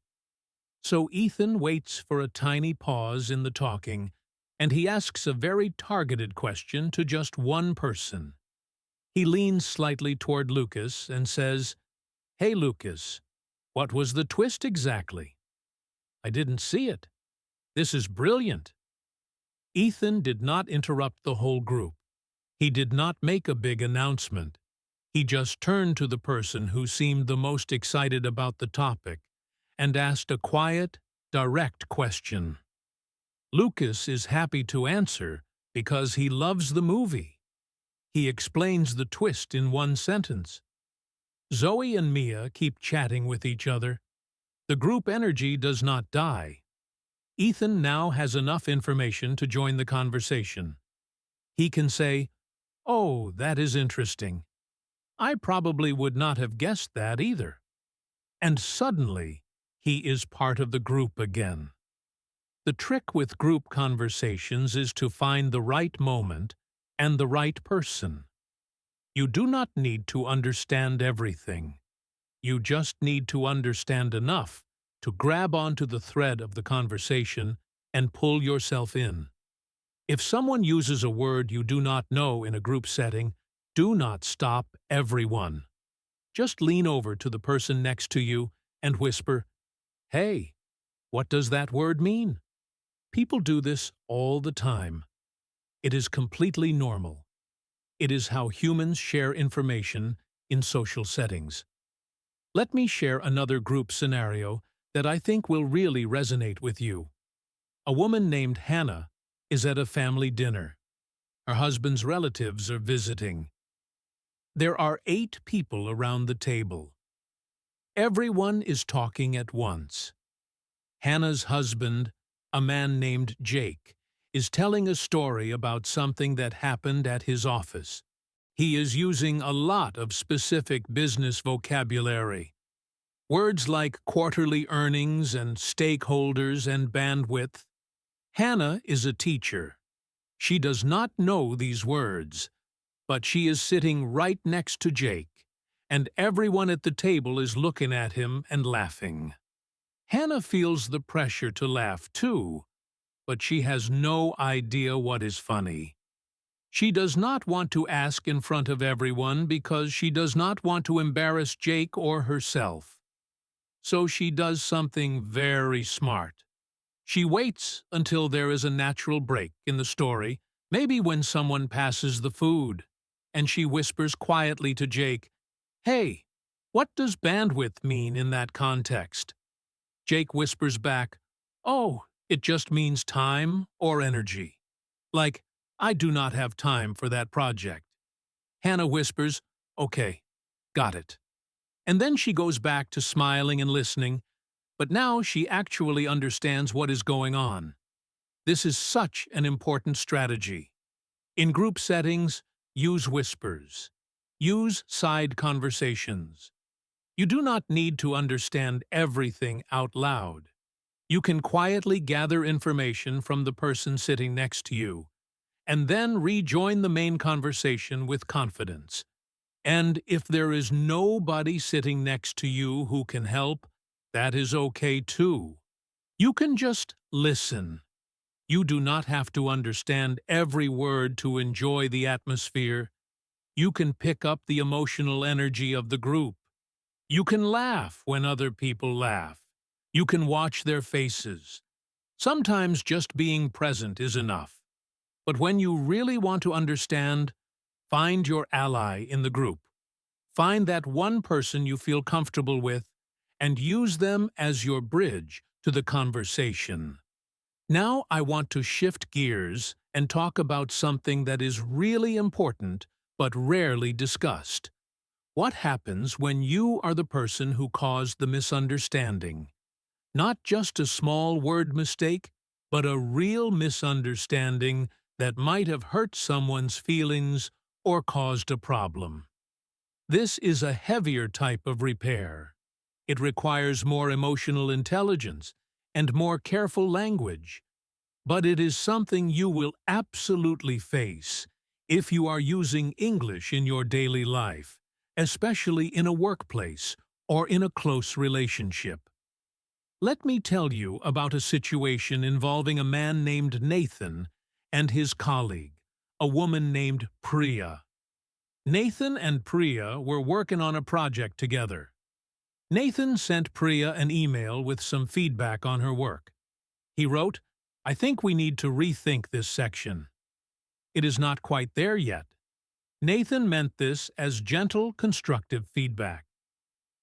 So Ethan waits for a tiny pause in the talking, and he asks a very targeted question to just one person. He leans slightly toward Lucas and says, "Hey Lucas, what was the twist exactly? I didn't see it. This is brilliant." Ethan did not interrupt the whole group. He did not make a big announcement. He just turned to the person who seemed the most excited about the topic and asked a quiet, direct question. Lucas is happy to answer because he loves the movie. He explains the twist in one sentence. Zoe and Mia keep chatting with each other. The group energy does not die. Ethan now has enough information to join the conversation. He can say, "Oh, that is interesting. I probably would not have guessed that either." And suddenly, he is part of the group again. The trick with group conversations is to find the right moment and the right person. You do not need to understand everything. You just need to understand enough to grab onto the thread of the conversation and pull yourself in. If someone uses a word you do not know in a group setting, do not stop everyone. Just lean over to the person next to you and whisper, "Hey, what does that word mean?" People do this all the time. It is completely normal. It is how humans share information in social settings. Let me share another group scenario that I think will really resonate with you. A woman named Hannah is at a family dinner. Her husband's relatives are visiting. There are 8 people around the table. Everyone is talking at once. Hannah's husband, a man named Jake, is telling a story about something that happened at his office. He is using a lot of specific business vocabulary. Words like quarterly earnings and stakeholders and bandwidth. Hannah is a teacher. She does not know these words, but she is sitting right next to Jake, and everyone at the table is looking at him and laughing. Hannah feels the pressure to laugh too, but she has no idea what is funny. She does not want to ask in front of everyone because she does not want to embarrass Jake or herself. So she does something very smart. She waits until there is a natural break in the story, maybe when someone passes the food, and she whispers quietly to Jake, "Hey, what does bandwidth mean in that context?" Jake whispers back, "Oh, it just means time or energy. Like, I do not have time for that project." Hannah whispers, "Okay, got it." And then she goes back to smiling and listening, but now she actually understands what is going on. This is such an important strategy. In group settings, use whispers. Use side conversations. You do not need to understand everything out loud. You can quietly gather information from the person sitting next to you, and then rejoin the main conversation with confidence. And if there is nobody sitting next to you who can help, that is okay too. You can just listen. You do not have to understand every word to enjoy the atmosphere. You can pick up the emotional energy of the group. You can laugh when other people laugh. You can watch their faces. Sometimes just being present is enough. But when you really want to understand, find your ally in the group. Find that one person you feel comfortable with and use them as your bridge to the conversation. Now I want to shift gears and talk about something that is really important but rarely discussed. What happens when you are the person who caused the misunderstanding? Not just a small word mistake, but a real misunderstanding that might have hurt someone's feelings or caused a problem. This is a heavier type of repair. It requires more emotional intelligence and more careful language, but it is something you will absolutely face if you are using English in your daily life, especially in a workplace or in a close relationship. Let me tell you about a situation involving a man named Nathan and his colleague, a woman named Priya. Nathan and Priya were working on a project together. Nathan sent Priya an email with some feedback on her work. He wrote, "I think we need to rethink this section. It is not quite there yet." Nathan meant this as gentle, constructive feedback.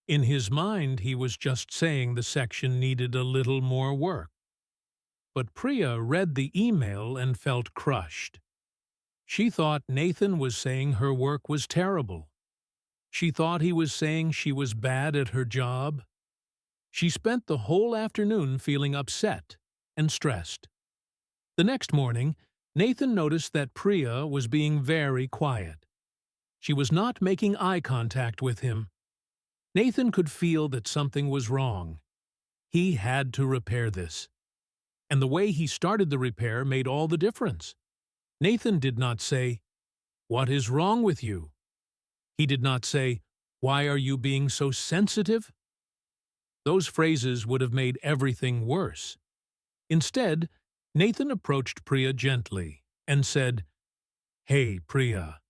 In his mind, he was just saying the section needed a little more work. But Priya read the email and felt crushed. She thought Nathan was saying her work was terrible. She thought he was saying she was bad at her job. She spent the whole afternoon feeling upset and stressed. The next morning, Nathan noticed that Priya was being very quiet. She was not making eye contact with him. Nathan could feel that something was wrong. He had to repair this. And the way he started the repair made all the difference. Nathan did not say, "What is wrong with you?" He did not say, "Why are you being so sensitive?" Those phrases would have made everything worse. Instead, Nathan approached Priya gently and said, "Hey, Priya,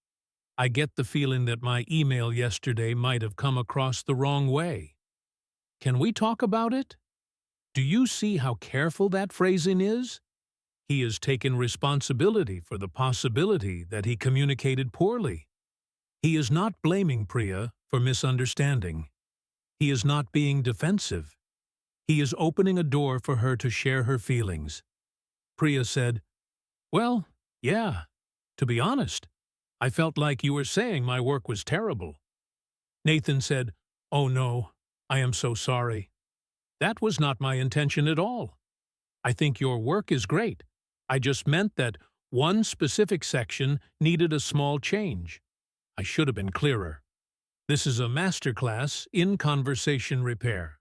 I get the feeling that my email yesterday might have come across the wrong way. Can we talk about it? Do you see how careful that phrasing is? He has taken responsibility for the possibility that he communicated poorly. He is not blaming Priya for misunderstanding. He is not being defensive. He is opening a door for her to share her feelings." Priya said, "Well, yeah, to be honest, I felt like you were saying my work was terrible." Nathan said, "Oh no, I am so sorry. That was not my intention at all. I think your work is great. I just meant that one specific section needed a small change. I should have been clearer. This is a masterclass in conversation repair."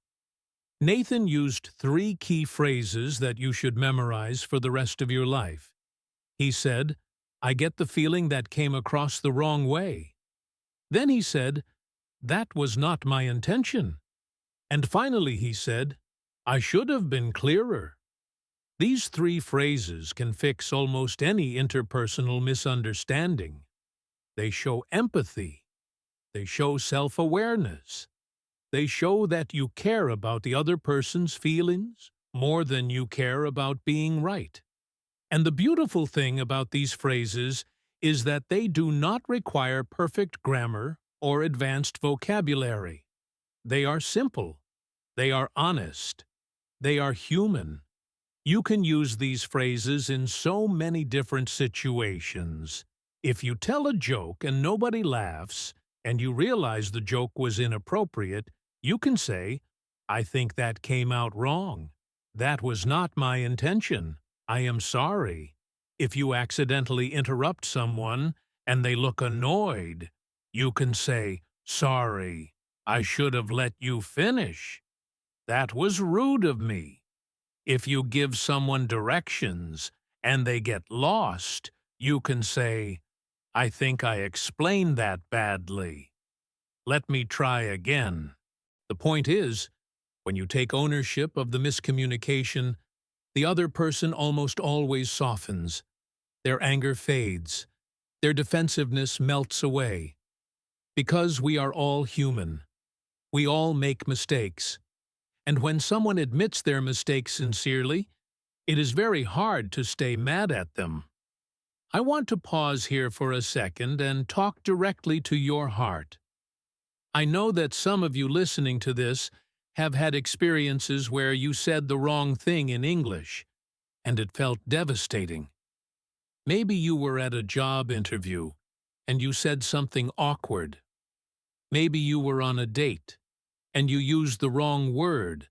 Nathan used 3 key phrases that you should memorize for the rest of your life. He said, "I get the feeling that came across the wrong way." Then he said, "That was not my intention." And finally he said, "I should have been clearer." These 3 phrases can fix almost any interpersonal misunderstanding. They show empathy. They show self-awareness. They show that you care about the other person's feelings more than you care about being right. And the beautiful thing about these phrases is that they do not require perfect grammar or advanced vocabulary. They are simple. They are honest. They are human. You can use these phrases in so many different situations. If you tell a joke and nobody laughs, and you realize the joke was inappropriate, you can say, "I think that came out wrong. That was not my intention. I am sorry." If you accidentally interrupt someone and they look annoyed, you can say, "Sorry, I should have let you finish. That was rude of me." If you give someone directions and they get lost, you can say, "I think I explained that badly. Let me try again." The point is, when you take ownership of the miscommunication, the other person almost always softens. Their anger fades. Their defensiveness melts away. Because we are all human. We all make mistakes. And when someone admits their mistakes sincerely, it is very hard to stay mad at them. I want to pause here for a second and talk directly to your heart. I know that some of you listening to this have had experiences where you said the wrong thing in English, and it felt devastating. Maybe you were at a job interview, and you said something awkward. Maybe you were on a date, and you used the wrong word,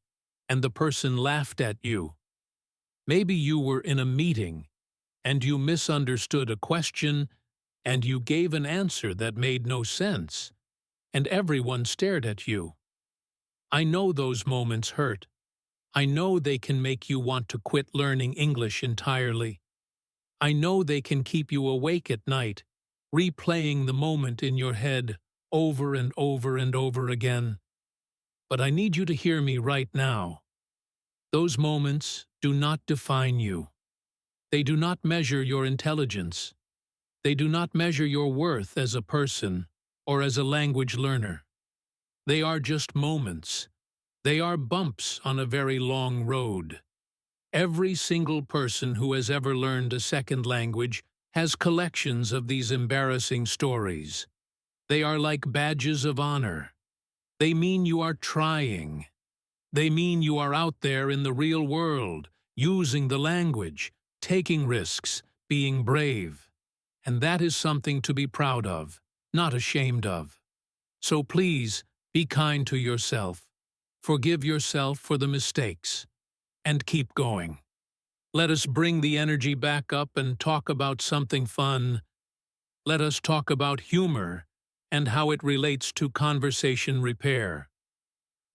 and the person laughed at you. Maybe you were in a meeting, and you misunderstood a question, and you gave an answer that made no sense, and everyone stared at you. I know those moments hurt. I know they can make you want to quit learning English entirely. I know they can keep you awake at night, replaying the moment in your head over and over and over again. But I need you to hear me right now. Those moments do not define you. They do not measure your intelligence. They do not measure your worth as a person or as a language learner. They are just moments. They are bumps on a very long road. Every single person who has ever learned a second language has collections of these embarrassing stories. They are like badges of honor. They mean you are trying. They mean you are out there in the real world, using the language, taking risks, being brave. And that is something to be proud of, not ashamed of. So please, be kind to yourself. Forgive yourself for the mistakes. And keep going. Let us bring the energy back up and talk about something fun. Let us talk about humor and how it relates to conversation repair.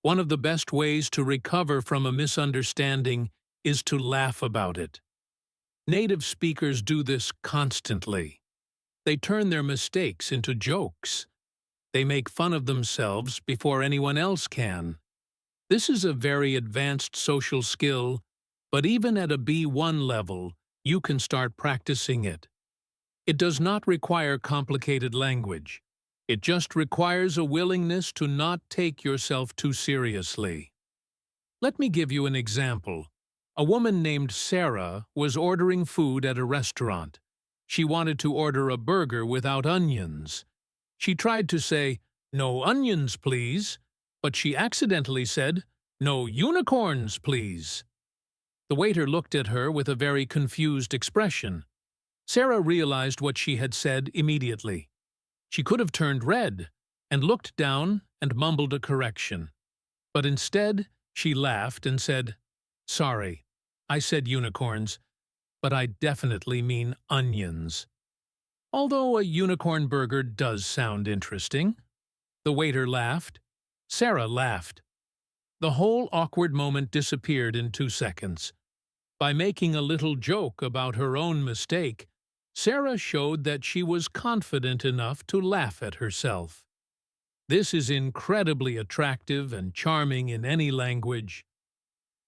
One of the best ways to recover from a misunderstanding is to laugh about it. Native speakers do this constantly. They turn their mistakes into jokes. They make fun of themselves before anyone else can. This is a very advanced social skill, but even at a B1 level, you can start practicing it. It does not require complicated language. It just requires a willingness to not take yourself too seriously. Let me give you an example. A woman named Sarah was ordering food at a restaurant. She wanted to order a burger without onions. She tried to say, "No onions, please," but she accidentally said, "No unicorns, please." The waiter looked at her with a very confused expression. Sarah realized what she had said immediately. She could have turned red and looked down and mumbled a correction. But instead, she laughed and said, "Sorry, I said unicorns, but I definitely mean onions." Although a unicorn burger does sound interesting. The waiter laughed. Sarah laughed. The whole awkward moment disappeared in 2 seconds. By making a little joke about her own mistake, Sarah showed that she was confident enough to laugh at herself. This is incredibly attractive and charming in any language.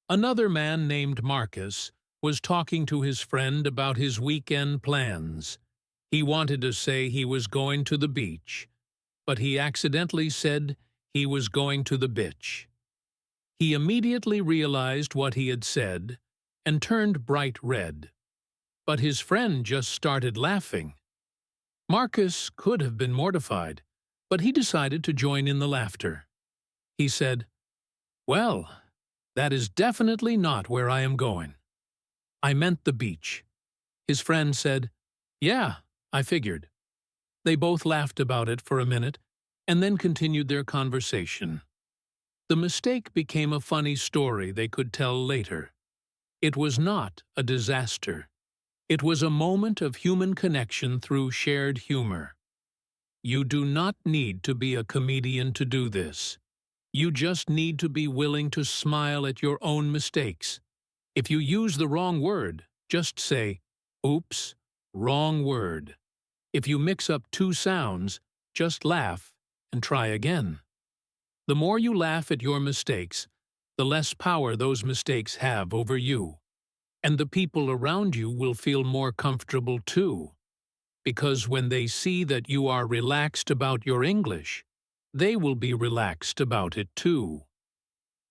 Another man named Marcus was talking to his friend about his weekend plans. He wanted to say he was going to the beach, but he accidentally said he was going to the bitch. He immediately realized what he had said and turned bright red. But his friend just started laughing. Marcus could have been mortified, but he decided to join in the laughter. He said, "Well, that is definitely not where I am going. I meant the beach." His friend said, "Yeah, I figured." They both laughed about it for a minute and then continued their conversation. The mistake became a funny story they could tell later. It was not a disaster. It was a moment of human connection through shared humor. You do not need to be a comedian to do this. You just need to be willing to smile at your own mistakes. If you use the wrong word, just say, "Oops, wrong word." If you mix up 2 sounds, just laugh and try again. The more you laugh at your mistakes, the less power those mistakes have over you. And the people around you will feel more comfortable too. Because when they see that you are relaxed about your English, they will be relaxed about it too.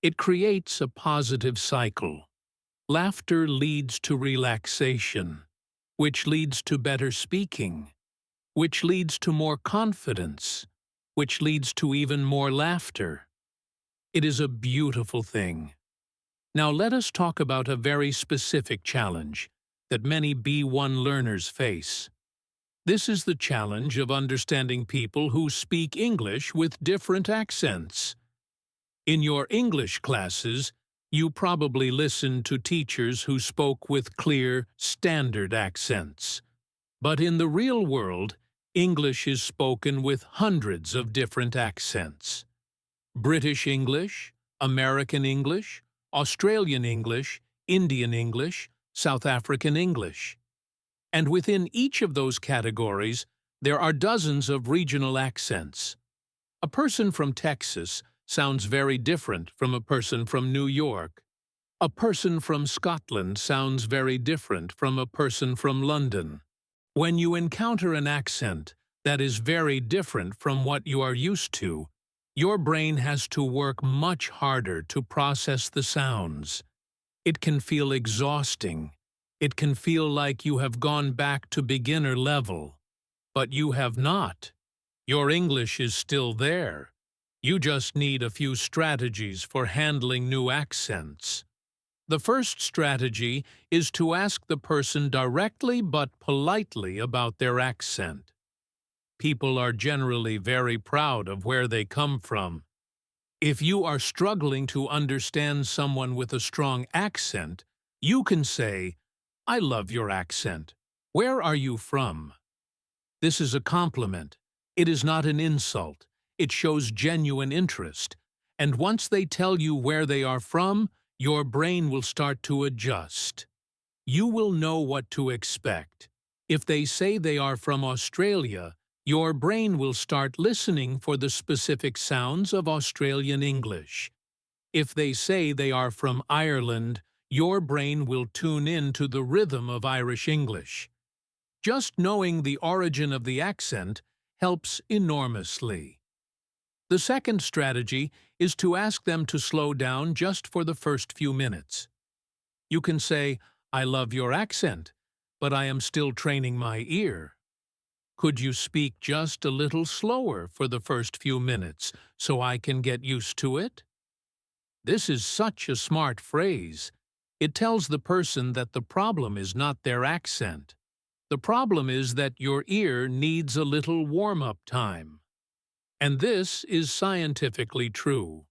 It creates a positive cycle. Laughter leads to relaxation, which leads to better speaking, which leads to more confidence, which leads to even more laughter. It is a beautiful thing. Now let us talk about a very specific challenge that many B1 learners face. This is the challenge of understanding people who speak English with different accents. In your English classes, you probably listened to teachers who spoke with clear, standard accents. But in the real world, English is spoken with hundreds of different accents. British English, American English, Australian English, Indian English, South African English. And within each of those categories, There are dozens of regional accents. A person from Texas sounds very different from a person from New York. A person from Scotland sounds very different from a person from London. When you encounter an accent that is very different from what you are used to, your brain has to work much harder to process the sounds. It can feel exhausting. It can feel like you have gone back to beginner level. But you have not. Your English is still there. You just need a few strategies for handling new accents. The first strategy is to ask the person directly but politely about their accent. People are generally very proud of where they come from. If you are struggling to understand someone with a strong accent, you can say, "I love your accent. Where are you from?" This is a compliment. It is not an insult. It shows genuine interest. And once they tell you where they are from, your brain will start to adjust. You will know what to expect. If they say they are from Australia, your brain will start listening for the specific sounds of Australian English. If they say they are from Ireland, your brain will tune in to the rhythm of Irish English. Just knowing the origin of the accent helps enormously. The second strategy is to ask them to slow down just for the first few minutes. You can say, "I love your accent, but I am still training my ear. Could you speak just a little slower for the first few minutes so I can get used to it?" This is such a smart phrase. It tells the person that the problem is not their accent. The problem is that your ear needs a little warm-up time. And this is scientifically true.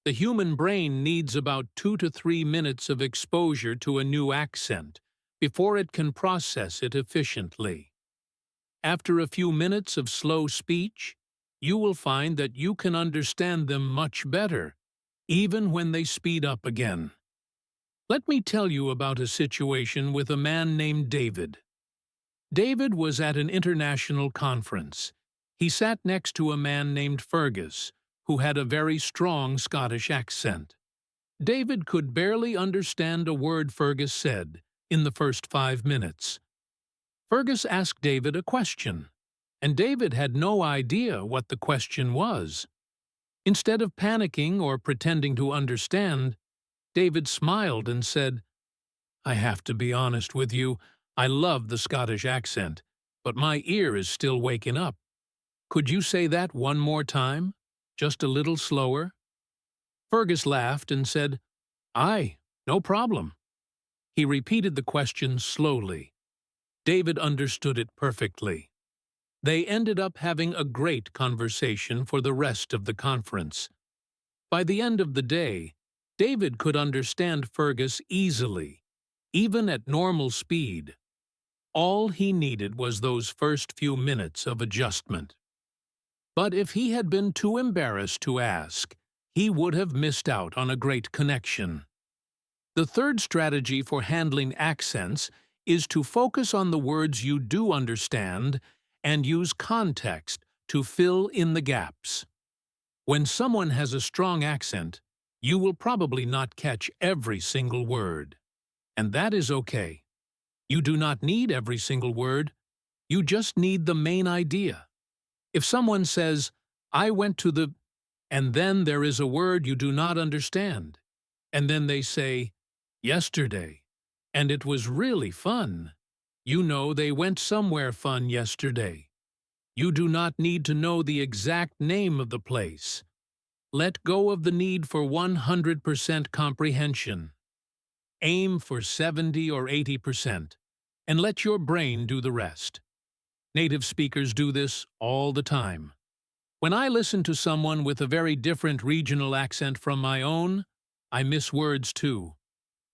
The human brain needs about 2 to 3 minutes of exposure to a new accent before it can process it efficiently. After a few minutes of slow speech, you will find that you can understand them much better, even when they speed up again. Let me tell you about a situation with a man named David. David was at an international conference. He sat next to a man named Fergus, who had a very strong Scottish accent. David could barely understand a word Fergus said in the first 5 minutes. Fergus asked David a question, and David had no idea what the question was. Instead of panicking or pretending to understand, David smiled and said, "I have to be honest with you. I love the Scottish accent, but my ear is still waking up. Could you say that one more time? Just a little slower?" Fergus laughed and said, "Aye, no problem." He repeated the question slowly. David understood it perfectly. They ended up having a great conversation for the rest of the conference. By the end of the day, David could understand Fergus easily, even at normal speed. All he needed was those first few minutes of adjustment. But if he had been too embarrassed to ask, he would have missed out on a great connection. The third strategy for handling accents is to focus on the words you do understand and use context to fill in the gaps. When someone has a strong accent, you will probably not catch every single word. And that is okay. You do not need every single word. You just need the main idea. If someone says, "I went to the," and then there is a word you do not understand, and then they say, "yesterday, and it was really fun," you know they went somewhere fun yesterday. You do not need to know the exact name of the place. Let go of the need for 100% comprehension. Aim for 70 or 80%, and let your brain do the rest. Native speakers do this all the time. When I listen to someone with a very different regional accent from my own, I miss words too.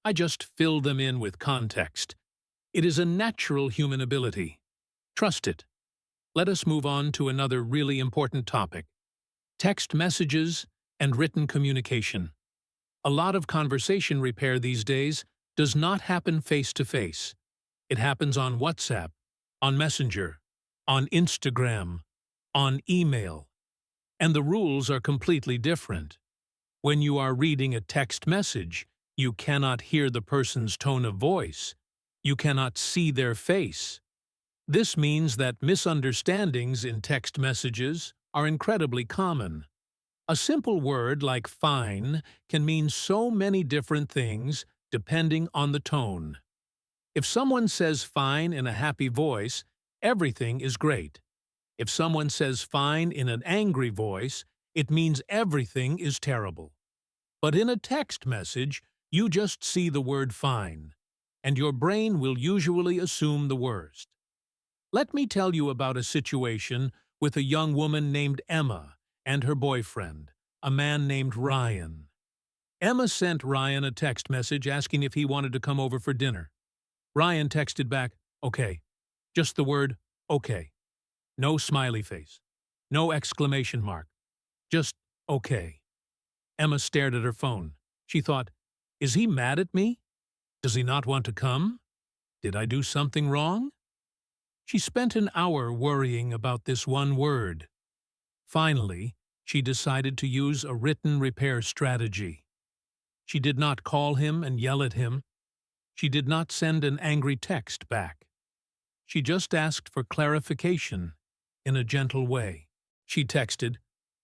I just fill them in with context. It is a natural human ability. Trust it. Let us move on to another really important topic: text messages and written communication. A lot of conversation repair these days does not happen face-to-face. It happens on WhatsApp, on Messenger, on Instagram, on email. And the rules are completely different. When you are reading a text message, you cannot hear the person's tone of voice. You cannot see their face. This means that misunderstandings in text messages are incredibly common. A simple word like fine can mean so many different things depending on the tone. If someone says fine in a happy voice, everything is great. If someone says fine in an angry voice, it means everything is terrible. But in a text message, you just see the word fine, and your brain will usually assume the worst. Let me tell you about a situation with a young woman named Emma and her boyfriend, a man named Ryan. Emma sent Ryan a text message asking if he wanted to come over for dinner. Ryan texted back, "Okay." Just the word, "okay." No smiley face. No exclamation mark. Just, "okay." Emma stared at her phone. She thought, "Is he mad at me? Does he not want to come? Did I do something wrong?" She spent an hour worrying about this one word. Finally, she decided to use a written repair strategy. She did not call him and yell at him. She did not send an angry text back. She just asked for clarification in a gentle way. She texted,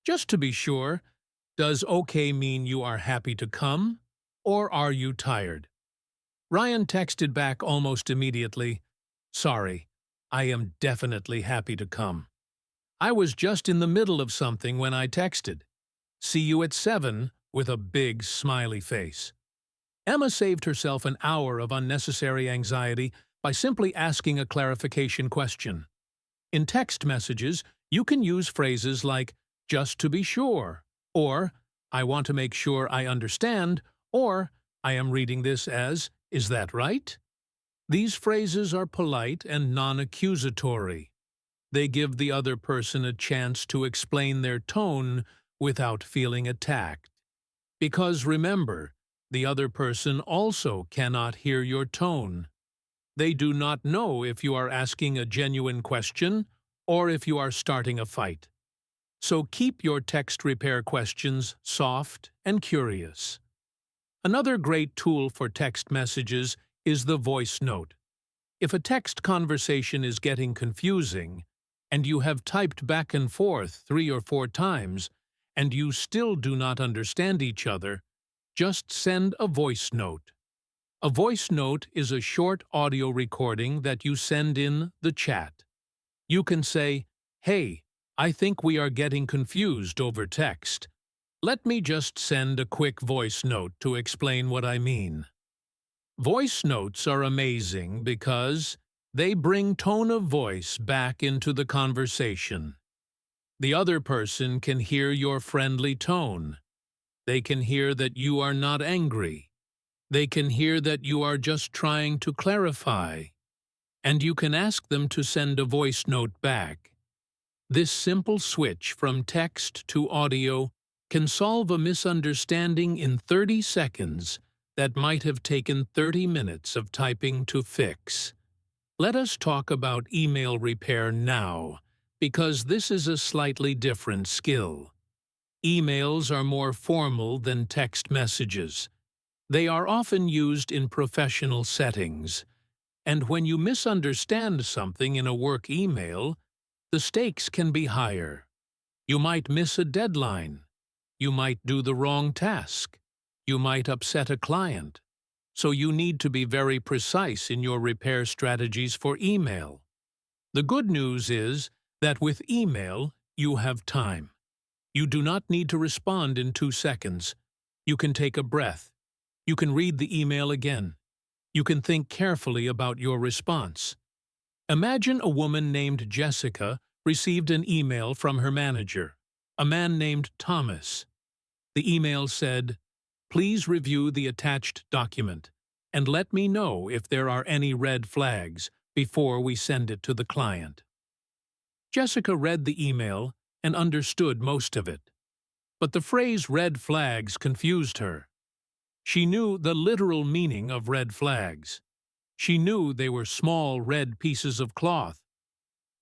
"Just to be sure, does okay mean you are happy to come, or are you tired?" Ryan texted back almost immediately, "Sorry, I am definitely happy to come. I was just in the middle of something when I texted. See you at 7 with a big smiley face." Emma saved herself an hour of unnecessary anxiety by simply asking a clarification question. In text messages, you can use phrases like, "just to be sure," or "I want to make sure I understand," or "I am reading this as, is that right?" These phrases are polite and non-accusatory. They give the other person a chance to explain their tone without feeling attacked. Because remember, the other person also cannot hear your tone. They do not know if you are asking a genuine question or if you are starting a fight. So keep your text repair questions soft and curious. Another great tool for text messages is the voice note. If a text conversation is getting confusing, and you have typed back and forth 3 or 4 times, and you still do not understand each other, just send a voice note. A voice note is a short audio recording that you send in the chat. You can say, "Hey, I think we are getting confused over text. Let me just send a quick voice note to explain what I mean." Voice notes are amazing because they bring tone of voice back into the conversation. The other person can hear your friendly tone. They can hear that you are not angry. They can hear that you are just trying to clarify. And you can ask them to send a voice note back. This simple switch from text to audio can solve a misunderstanding in 30 seconds that might have taken 30 minutes of typing to fix. Let us talk about email repair now, because this is a slightly different skill. Emails are more formal than text messages. They are often used in professional settings. And when you misunderstand something in a work email, the stakes can be higher. You might miss a deadline. You might do the wrong task. You might upset a client. So you need to be very precise in your repair strategies for email. The good news is that with email, you have time. You do not need to respond in 2 seconds. You can take a breath. You can read the email again. You can think carefully about your response. Imagine a woman named Jessica received an email from her manager, a man named Thomas. The email said, "Please review the attached document and let me know if there are any red flags before we send it to the client." Jessica read the email and understood most of it. But the phrase red flags confused her. She knew the literal meaning of red flags. She knew they were small red pieces of cloth.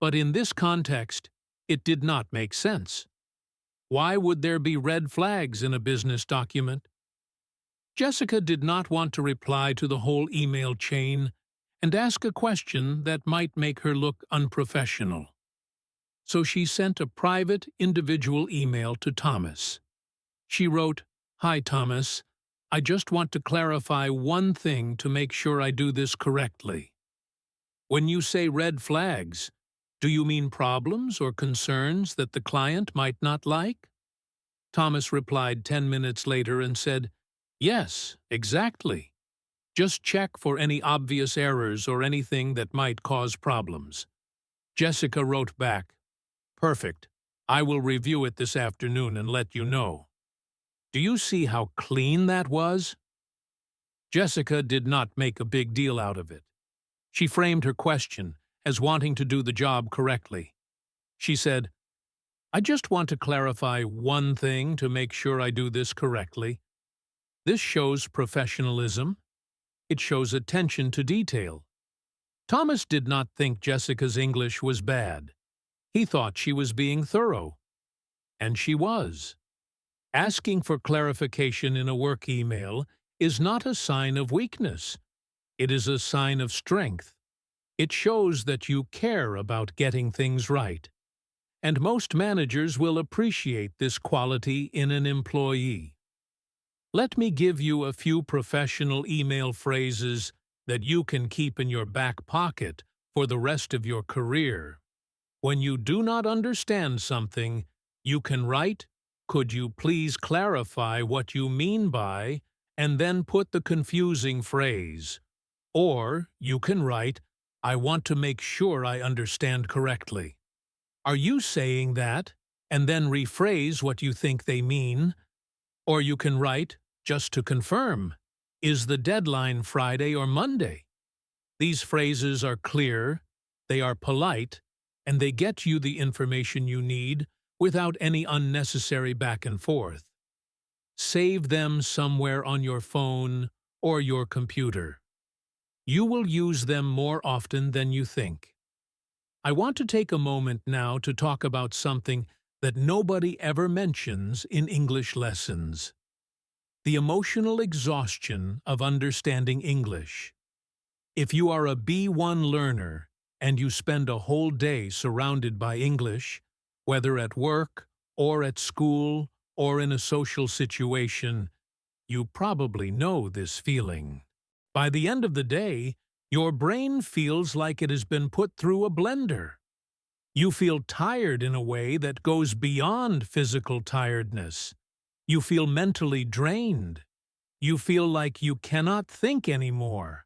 But in this context, it did not make sense. Why would there be red flags in a business document? Jessica did not want to reply to the whole email chain and ask a question that might make her look unprofessional. So she sent a private, individual email to Thomas. She wrote, "Hi, Thomas. I just want to clarify one thing to make sure I do this correctly. When you say red flags, do you mean problems or concerns that the client might not like?" Thomas replied 10 minutes later and said, "Yes, exactly. Just check for any obvious errors or anything that might cause problems." Jessica wrote back, "Perfect. I will review it this afternoon and let you know." Do you see how clean that was? Jessica did not make a big deal out of it. She framed her question as wanting to do the job correctly. She said, "I just want to clarify one thing to make sure I do this correctly. This shows professionalism. It shows attention to detail." Thomas did not think Jessica's English was bad. He thought she was being thorough. And she was. Asking for clarification in a work email is not a sign of weakness. It is a sign of strength. It shows that you care about getting things right. And most managers will appreciate this quality in an employee. Let me give you a few professional email phrases that you can keep in your back pocket for the rest of your career. When you do not understand something, you can write, "Could you please clarify what you mean by," and then put the confusing phrase. Or you can write, "I want to make sure I understand correctly. Are you saying that?" and then rephrase what you think they mean. Or you can write, "Just to confirm, is the deadline Friday or Monday?" These phrases are clear, they are polite, and they get you the information you need without any unnecessary back and forth. Save them somewhere on your phone or your computer. You will use them more often than you think. I want to take a moment now to talk about something that nobody ever mentions in English lessons: the emotional exhaustion of understanding English. If you are a B1 learner and you spend a whole day surrounded by English, whether at work or at school or in a social situation, you probably know this feeling. By the end of the day, your brain feels like it has been put through a blender. You feel tired in a way that goes beyond physical tiredness. You feel mentally drained. You feel like you cannot think anymore.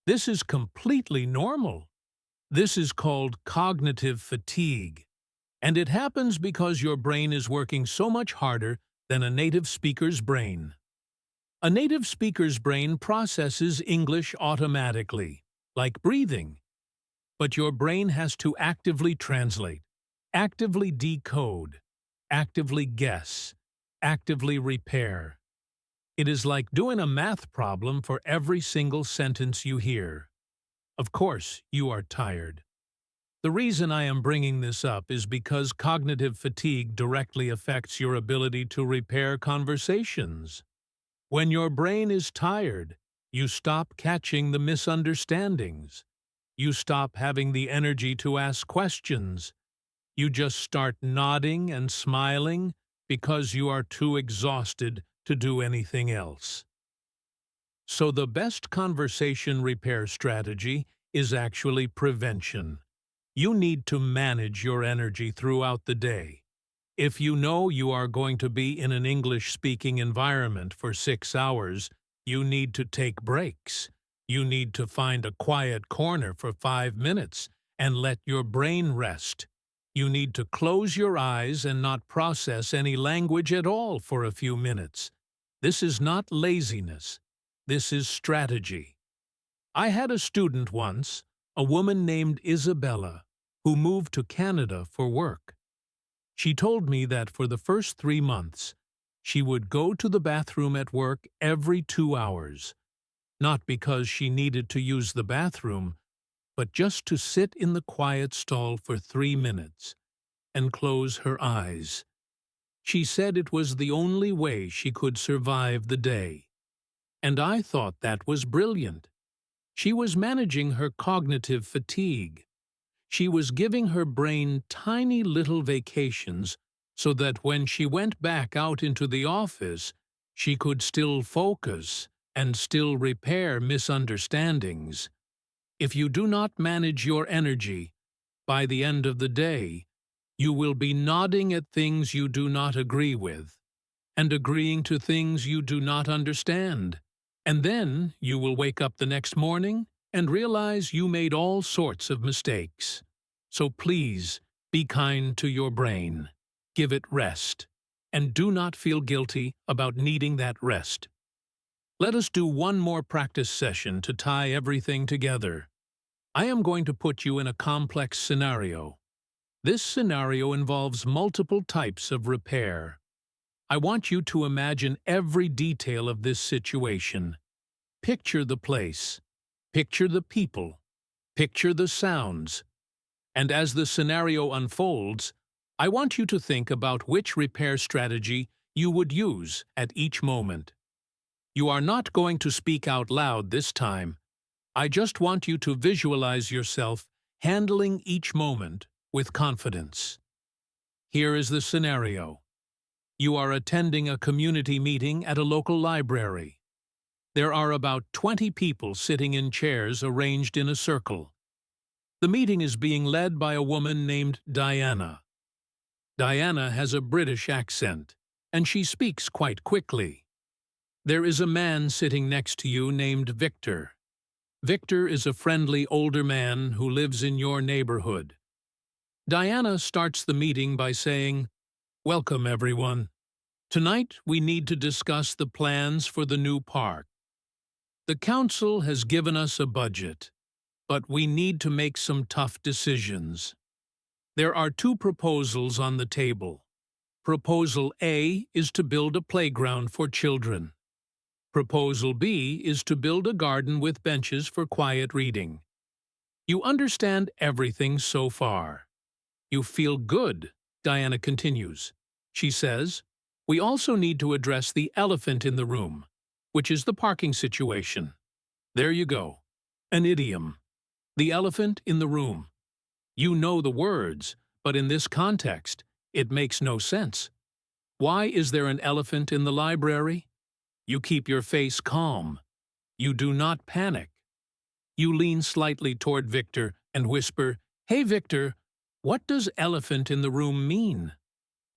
This is completely normal. This is called cognitive fatigue. And it happens because your brain is working so much harder than a native speaker's brain. A native speaker's brain processes English automatically, like breathing. But your brain has to actively translate, actively decode, actively guess, actively repair. It is like doing a math problem for every single sentence you hear. Of course, you are tired. The reason I am bringing this up is because cognitive fatigue directly affects your ability to repair conversations. When your brain is tired, you stop catching the misunderstandings. You stop having the energy to ask questions. You just start nodding and smiling because you are too exhausted to do anything else. So the best conversation repair strategy is actually prevention. You need to manage your energy throughout the day. If you know you are going to be in an English-speaking environment for 6 hours, you need to take breaks. You need to find a quiet corner for 5 minutes and let your brain rest. You need to close your eyes and not process any language at all for a few minutes. This is not laziness. This is strategy. I had a student once, a woman named Isabella, who moved to Canada for work. She told me that for the first 3 months, she would go to the bathroom at work every 2 hours, not because she needed to use the bathroom, but just to sit in the quiet stall for 3 minutes and close her eyes. She said it was the only way she could survive the day. And I thought that was brilliant. She was managing her cognitive fatigue. She was giving her brain tiny little vacations so that when she went back out into the office, she could still focus and still repair misunderstandings. If you do not manage your energy, by the end of the day, you will be nodding at things you do not agree with, and agreeing to things you do not understand. And then you will wake up the next morning and realize you made all sorts of mistakes. So please, be kind to your brain. Give it rest. And do not feel guilty about needing that rest. Let us do one more practice session to tie everything together. I am going to put you in a complex scenario. This scenario involves multiple types of repair. I want you to imagine every detail of this situation. Picture the place. Picture the people. Picture the sounds. And as the scenario unfolds, I want you to think about which repair strategy you would use at each moment. You are not going to speak out loud this time. I just want you to visualize yourself handling each moment with confidence. Here is the scenario. You are attending a community meeting at a local library. There are about 20 people sitting in chairs arranged in a circle. The meeting is being led by a woman named Diana. Diana has a British accent, and she speaks quite quickly. There is a man sitting next to you named Victor. Victor is a friendly older man who lives in your neighborhood. Diana starts the meeting by saying, "Welcome, everyone. Tonight we need to discuss the plans for the new park. The council has given us a budget, but we need to make some tough decisions. There are 2 proposals on the table. Proposal A is to build a playground for children. Proposal B is to build a garden with benches for quiet reading. You understand everything so far. You feel good," Diana continues. She says, "We also need to address the elephant in the room, which is the parking situation." There you go. An idiom. The elephant in the room. You know the words, but in this context, it makes no sense. Why is there an elephant in the library? You keep your face calm. You do not panic. You lean slightly toward Victor and whisper, "Hey, Victor, what does elephant in the room mean?"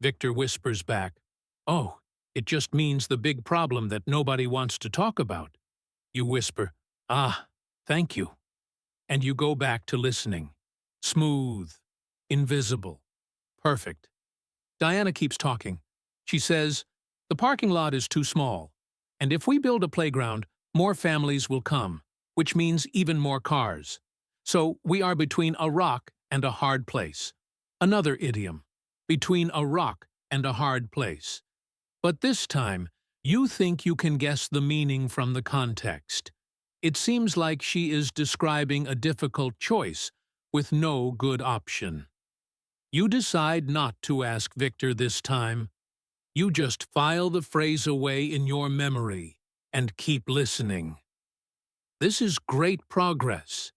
Victor whispers back, "Oh, it just means the big problem that nobody wants to talk about." You whisper, "Ah, thank you." And you go back to listening. Smooth. Invisible. Perfect. Diana keeps talking. She says, "The parking lot is too small, and if we build a playground, more families will come, which means even more cars. So we are between a rock and a hard place." Another idiom. Between a rock and a hard place. But this time, you think you can guess the meaning from the context. It seems like she is describing a difficult choice with no good option. You decide not to ask Victor this time. You just file the phrase away in your memory and keep listening. This is great progress.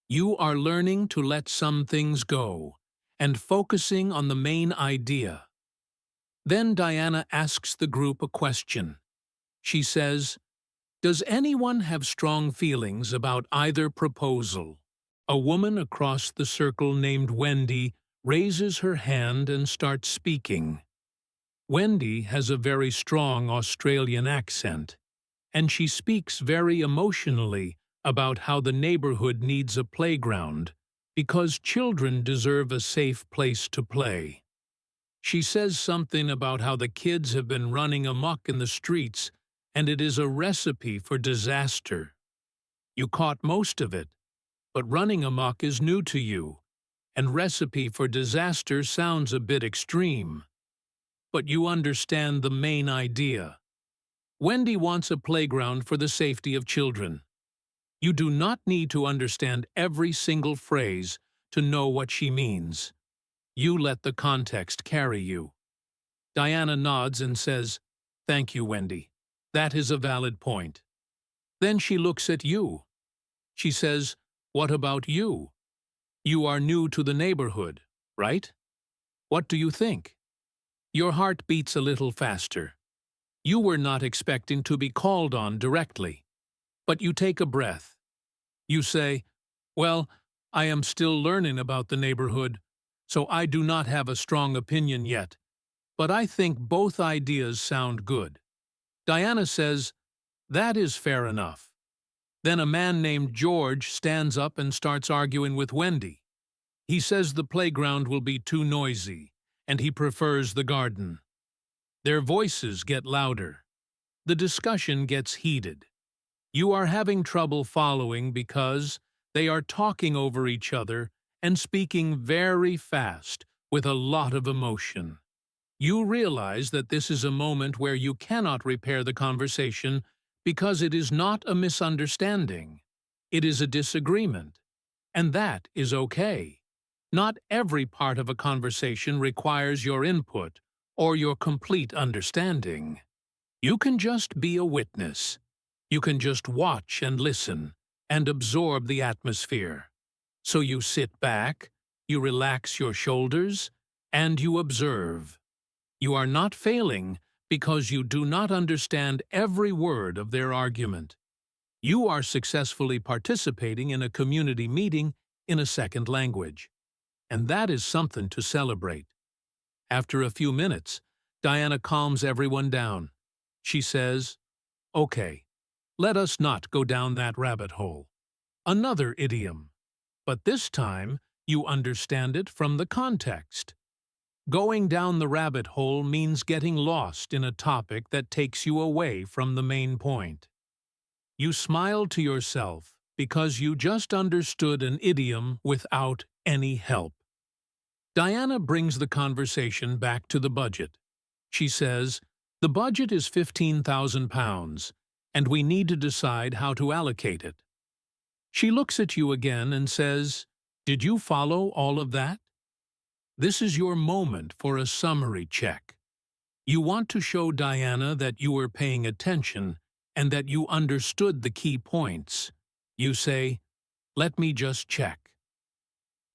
You are learning to let some things go and focusing on the main idea. Then Diana asks the group a question. She says, "Does anyone have strong feelings about either proposal?" A woman across the circle named Wendy raises her hand and starts speaking. Wendy has a very strong Australian accent, and she speaks very emotionally about how the neighborhood needs a playground because children deserve a safe place to play. She says something about how the kids have been running amok in the streets and it is a recipe for disaster. You caught most of it, but running amok is new to you, and recipe for disaster sounds a bit extreme. But you understand the main idea. Wendy wants a playground for the safety of children. You do not need to understand every single phrase to know what she means. You let the context carry you. Diana nods and says, "Thank you, Wendy. That is a valid point." Then she looks at you. She says, "What about you? You are new to the neighborhood, right? What do you think?" Your heart beats a little faster. You were not expecting to be called on directly. But you take a breath. You say, "Well, I am still learning about the neighborhood, so I do not have a strong opinion yet, but I think both ideas sound good." Diana says, "That is fair enough." Then a man named George stands up and starts arguing with Wendy. He says the playground will be too noisy, and he prefers the garden. Their voices get louder. The discussion gets heated. You are having trouble following because they are talking over each other and speaking very fast with a lot of emotion. You realize that this is a moment where you cannot repair the conversation because it is not a misunderstanding. It is a disagreement. And that is okay. Not every part of a conversation requires your input or your complete understanding. You can just be a witness. You can just watch and listen and absorb the atmosphere. So you sit back, you relax your shoulders, and you observe. You are not failing because you do not understand every word of their argument. You are successfully participating in a community meeting in a second language. And that is something to celebrate. After a few minutes, Diana calms everyone down. She says, "Okay, let us not go down that rabbit hole." Another idiom. But this time, you understand it from the context. Going down the rabbit hole means getting lost in a topic that takes you away from the main point. You smile to yourself because you just understood an idiom without any help. Diana brings the conversation back to the budget. She says, "The budget is £15,000, and we need to decide how to allocate it." She looks at you again and says, "Did you follow all of that?" This is your moment for a summary check. You want to show Diana that you were paying attention and that you understood the key points. You say, "Let me just check.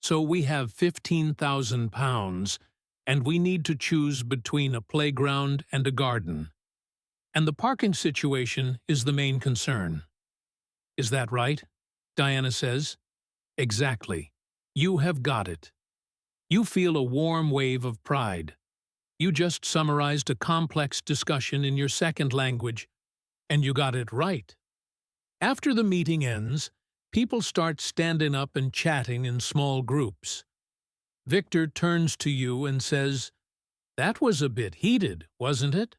So we have £15,000, and we need to choose between a playground and a garden. And the parking situation is the main concern." "Is that right?" Diana says. "Exactly. You have got it." You feel a warm wave of pride. You just summarized a complex discussion in your second language, and you got it right. After the meeting ends, people start standing up and chatting in small groups. Victor turns to you and says, "That was a bit heated, wasn't it?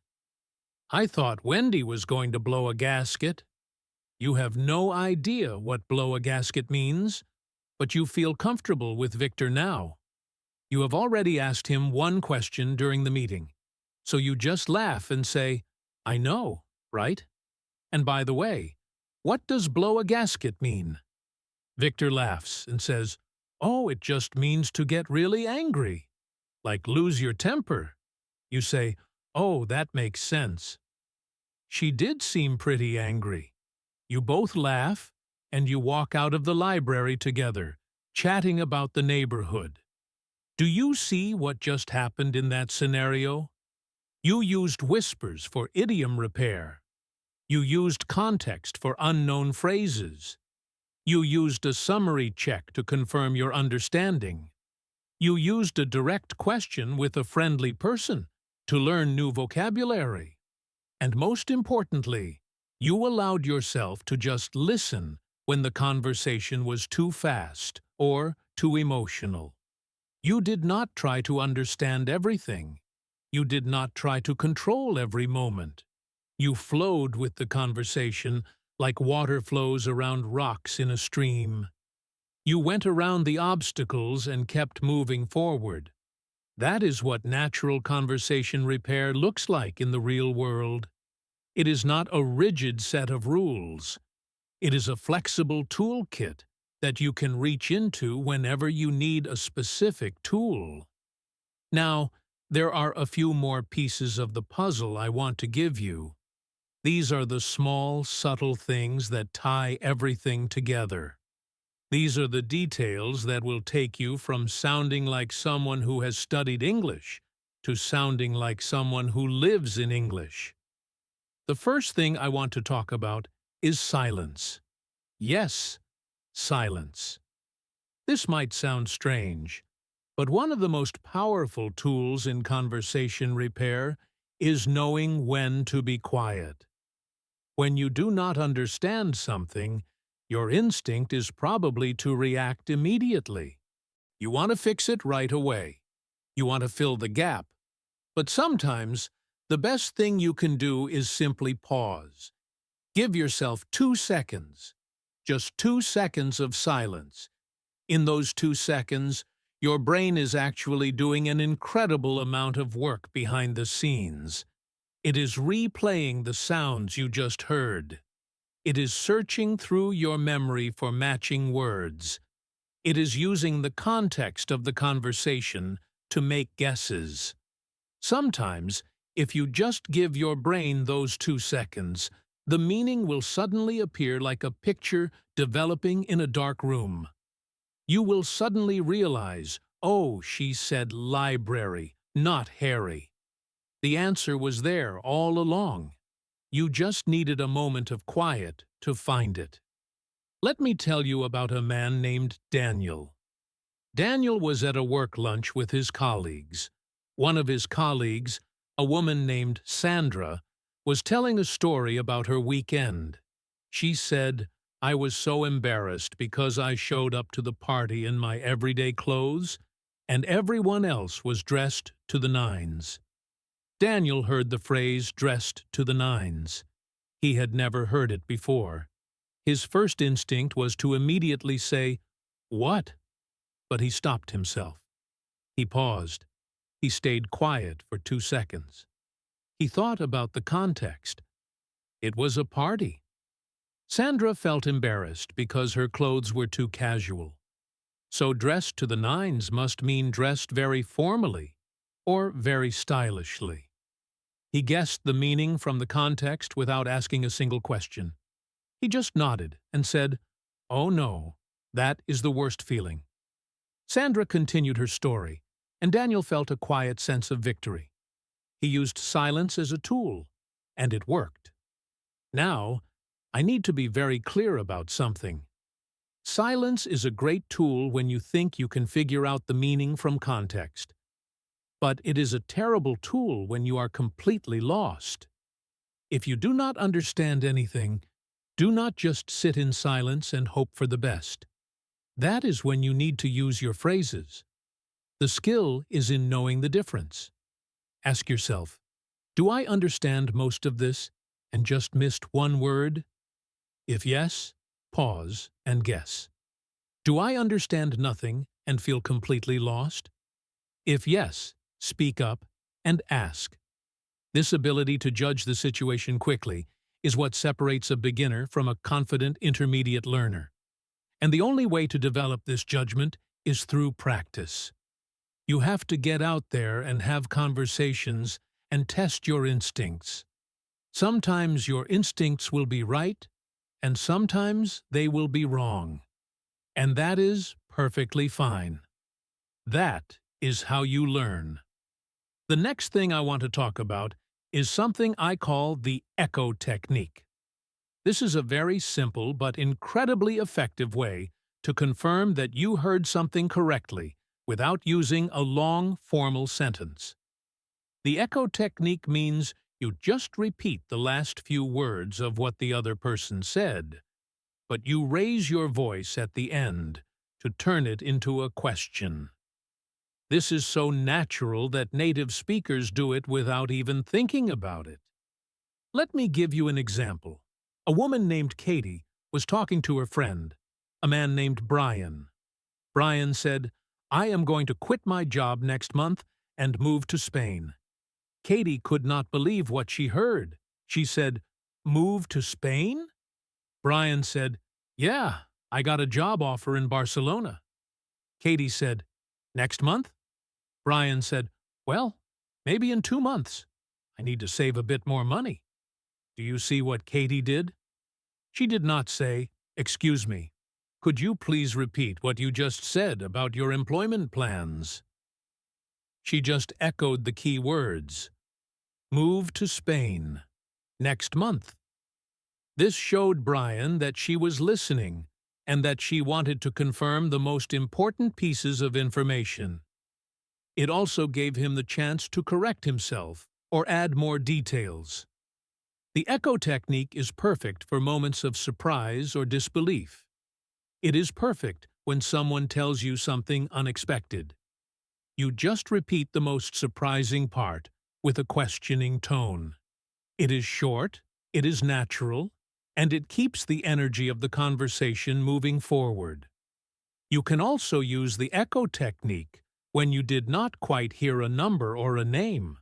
I thought Wendy was going to blow a gasket." You have no idea what blow a gasket means, but you feel comfortable with Victor now. You have already asked him one question during the meeting, so you just laugh and say, "I know, right? And by the way, what does blow a gasket mean?" Victor laughs and says, "Oh, it just means to get really angry, like lose your temper." You say, "Oh, that makes sense." She did seem pretty angry. You both laugh, and you walk out of the library together, chatting about the neighborhood. Do you see what just happened in that scenario? You used whispers for idiom repair. You used context for unknown phrases. You used a summary check to confirm your understanding. You used a direct question with a friendly person to learn new vocabulary. And most importantly, you allowed yourself to just listen when the conversation was too fast or too emotional. You did not try to understand everything. You did not try to control every moment. You flowed with the conversation like water flows around rocks in a stream. You went around the obstacles and kept moving forward. That is what natural conversation repair looks like in the real world. It is not a rigid set of rules. It is a flexible toolkit that you can reach into whenever you need a specific tool. Now, there are a few more pieces of the puzzle I want to give you. These are the small, subtle things that tie everything together. These are the details that will take you from sounding like someone who has studied English to sounding like someone who lives in English. The first thing I want to talk about is silence. Yes, silence. This might sound strange, but one of the most powerful tools in conversation repair is knowing when to be quiet. When you do not understand something, your instinct is probably to react immediately. You want to fix it right away. You want to fill the gap. But sometimes, the best thing you can do is simply pause. Give yourself 2 seconds. Just 2 seconds of silence. In those 2 seconds, your brain is actually doing an incredible amount of work behind the scenes. It is replaying the sounds you just heard. It is searching through your memory for matching words. It is using the context of the conversation to make guesses. Sometimes, if you just give your brain those 2 seconds, the meaning will suddenly appear like a picture developing in a dark room. You will suddenly realize, oh, she said library, not Harry. The answer was there all along. You just needed a moment of quiet to find it. Let me tell you about a man named Daniel. Daniel was at a work lunch with his colleagues. One of his colleagues, a woman named Sandra, was telling a story about her weekend. She said, "I was so embarrassed because I showed up to the party in my everyday clothes, and everyone else was dressed to the nines." Daniel heard the phrase "dressed to the nines." He had never heard it before. His first instinct was to immediately say, "What?" But he stopped himself. He paused. He stayed quiet for 2 seconds. He thought about the context. It was a party. Sandra felt embarrassed because her clothes were too casual. So dressed to the nines must mean dressed very formally or very stylishly. He guessed the meaning from the context without asking a single question. He just nodded and said, "Oh no, that is the worst feeling." Sandra continued her story, and Daniel felt a quiet sense of victory. He used silence as a tool, and it worked. Now, I need to be very clear about something. Silence is a great tool when you think you can figure out the meaning from context. But it is a terrible tool when you are completely lost. If you do not understand anything, do not just sit in silence and hope for the best. That is when you need to use your phrases. The skill is in knowing the difference. Ask yourself, do I understand most of this and just missed one word? If yes, pause and guess. Do I understand nothing and feel completely lost? If yes, speak up and ask. This ability to judge the situation quickly is what separates a beginner from a confident intermediate learner. And the only way to develop this judgment is through practice. You have to get out there and have conversations and test your instincts. Sometimes your instincts will be right, and sometimes they will be wrong. And that is perfectly fine. That is how you learn. The next thing I want to talk about is something I call the echo technique. This is a very simple but incredibly effective way to confirm that you heard something correctly without using a long, formal sentence. The echo technique means you just repeat the last few words of what the other person said, but you raise your voice at the end to turn it into a question. This is so natural that native speakers do it without even thinking about it. Let me give you an example. A woman named Katie was talking to her friend, a man named Brian. Brian said, "I am going to quit my job next month and move to Spain." Katie could not believe what she heard. She said, "Move to Spain?" Brian said, "Yeah, I got a job offer in Barcelona." Katie said, "Next month?" Brian said, "Well, maybe in 2 months. I need to save a bit more money." Do you see what Katie did? She did not say, "Excuse me, could you please repeat what you just said about your employment plans?" She just echoed the key words. Move to Spain. Next month. This showed Brian that she was listening and that she wanted to confirm the most important pieces of information. It also gave him the chance to correct himself or add more details. The echo technique is perfect for moments of surprise or disbelief. It is perfect when someone tells you something unexpected. You just repeat the most surprising part with a questioning tone. It is short, it is natural, and it keeps the energy of the conversation moving forward. You can also use the echo technique when you did not quite hear a number or a name.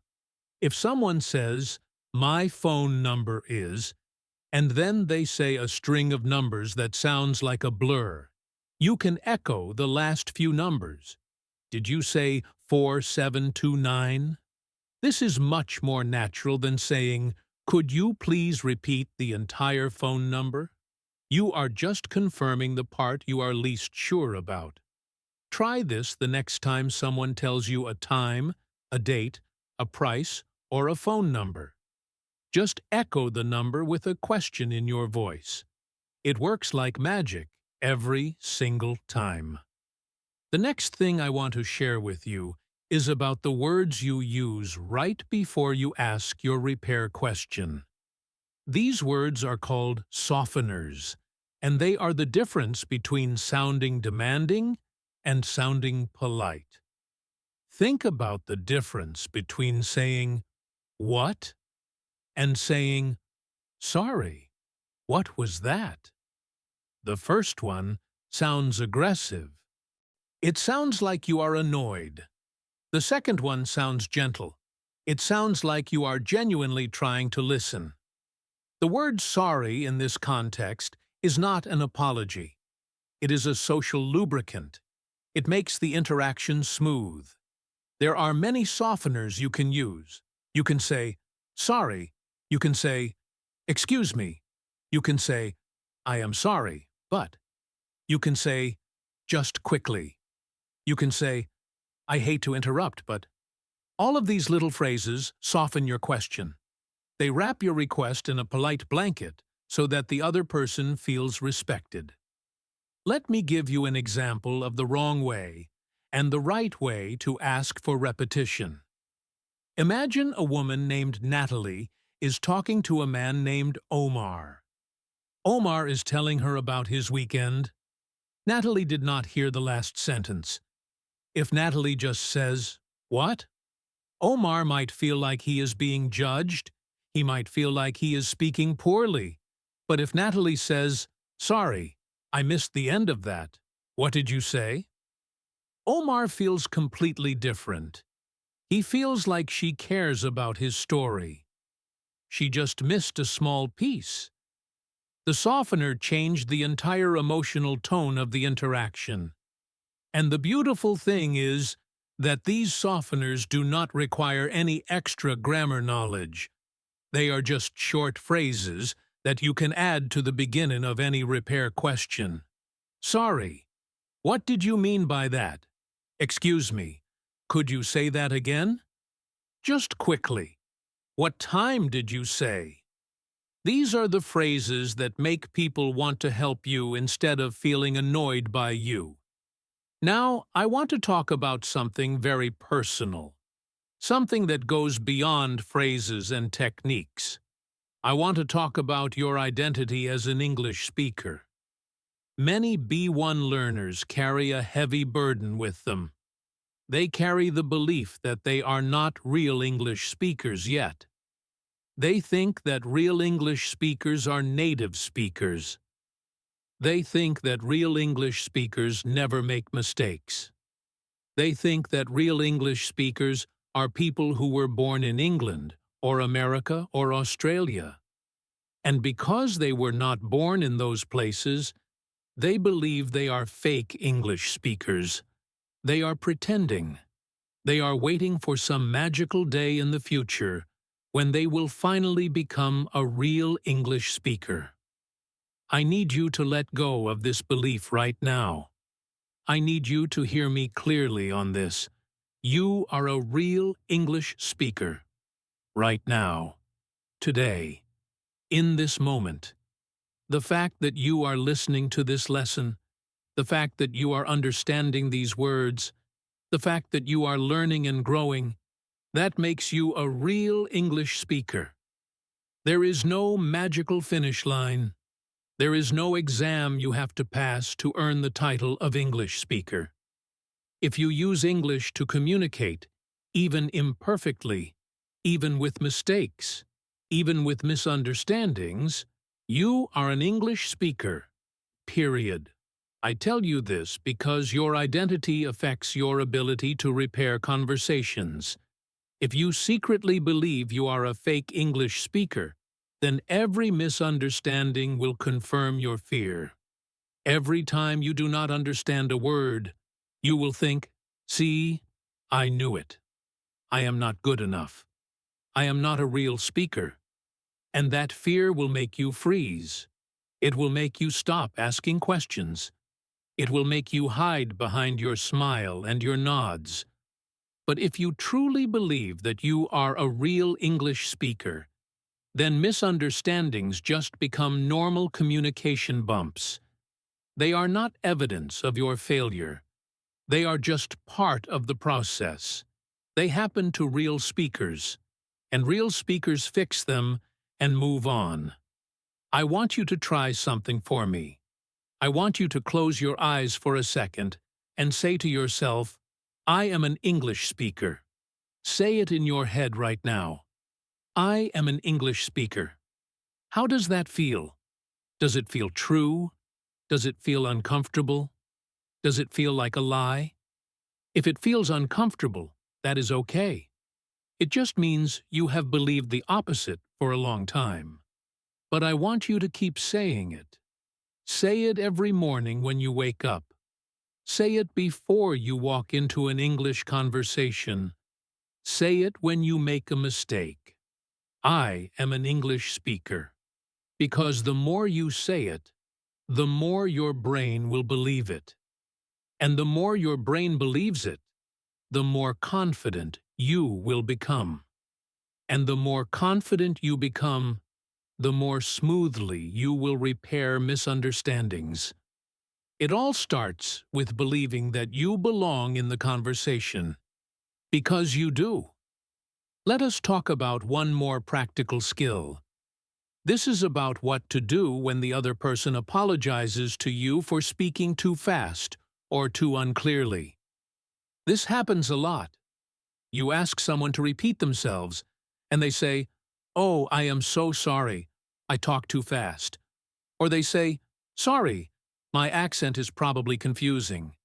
If someone says, "My phone number is," and then they say a string of numbers that sounds like a blur, you can echo the last few numbers. Did you say 4729? This is much more natural than saying, "Could you please repeat the entire phone number?" You are just confirming the part you are least sure about. Try this the next time someone tells you a time, a date, a price, or a phone number. Just echo the number with a question in your voice. It works like magic every single time. The next thing I want to share with you is about the words you use right before you ask your repair question. These words are called softeners, and they are the difference between sounding demanding and sounding polite. Think about the difference between saying, "What?" and saying, "Sorry, what was that?" The first one sounds aggressive. It sounds like you are annoyed. The second one sounds gentle. It sounds like you are genuinely trying to listen. The word sorry in this context is not an apology. It is a social lubricant. It makes the interaction smooth. There are many softeners you can use. You can say, "Sorry." You can say, "Excuse me." You can say, "I am sorry, but." You can say, "Just quickly." You can say, "I hate to interrupt, but." All of these little phrases soften your question. They wrap your request in a polite blanket so that the other person feels respected. Let me give you an example of the wrong way and the right way to ask for repetition. Imagine a woman named Natalie is talking to a man named Omar. Omar is telling her about his weekend. Natalie did not hear the last sentence. If Natalie just says, "What?" Omar might feel like he is being judged. He might feel like he is speaking poorly. But if Natalie says, "Sorry, I missed the end of that. What did you say?" Omar feels completely different. He feels like she cares about his story. She just missed a small piece. The softener changed the entire emotional tone of the interaction. And the beautiful thing is that these softeners do not require any extra grammar knowledge. They are just short phrases that you can add to the beginning of any repair question. "Sorry, what did you mean by that?" "Excuse me, could you say that again?" "Just quickly, what time did you say?" These are the phrases that make people want to help you instead of feeling annoyed by you. Now, I want to talk about something very personal. Something that goes beyond phrases and techniques. I want to talk about your identity as an English speaker. Many B1 learners carry a heavy burden with them. They carry the belief that they are not real English speakers yet. They think that real English speakers are native speakers. They think that real English speakers never make mistakes. They think that real English speakers are people who were born in England, or America, or Australia. And because they were not born in those places, they believe they are fake English speakers. They are pretending. They are waiting for some magical day in the future when they will finally become a real English speaker. I need you to let go of this belief right now. I need you to hear me clearly on this. You are a real English speaker. Right now. Today. In this moment. The fact that you are listening to this lesson, the fact that you are understanding these words, the fact that you are learning and growing, that makes you a real English speaker. There is no magical finish line. There is no exam you have to pass to earn the title of English speaker. If you use English to communicate, even imperfectly, even with mistakes, even with misunderstandings, you are an English speaker. Period. I tell you this because your identity affects your ability to repair conversations. If you secretly believe you are a fake English speaker, then every misunderstanding will confirm your fear. Every time you do not understand a word, you will think, "See, I knew it. I am not good enough. I am not a real speaker." And that fear will make you freeze. It will make you stop asking questions. It will make you hide behind your smile and your nods. But if you truly believe that you are a real English speaker, then misunderstandings just become normal communication bumps. They are not evidence of your failure. They are just part of the process. They happen to real speakers, and real speakers fix them and move on. I want you to try something for me. I want you to close your eyes for a second and say to yourself, "I am an English speaker." Say it in your head right now. I am an English speaker. How does that feel? Does it feel true? Does it feel uncomfortable? Does it feel like a lie? If it feels uncomfortable, that is okay. It just means you have believed the opposite for a long time. But I want you to keep saying it. Say it every morning when you wake up. Say it before you walk into an English conversation. Say it when you make a mistake. I am an English speaker. Because the more you say it, the more your brain will believe it. And the more your brain believes it, the more confident you will become. And the more confident you become, the more smoothly you will repair misunderstandings. It all starts with believing that you belong in the conversation. Because you do. Let us talk about one more practical skill. This is about what to do when the other person apologizes to you for speaking too fast or too unclearly. This happens a lot. You ask someone to repeat themselves, and they say, "Oh, I am so sorry. I talk too fast." Or they say, "Sorry, my accent is probably confusing."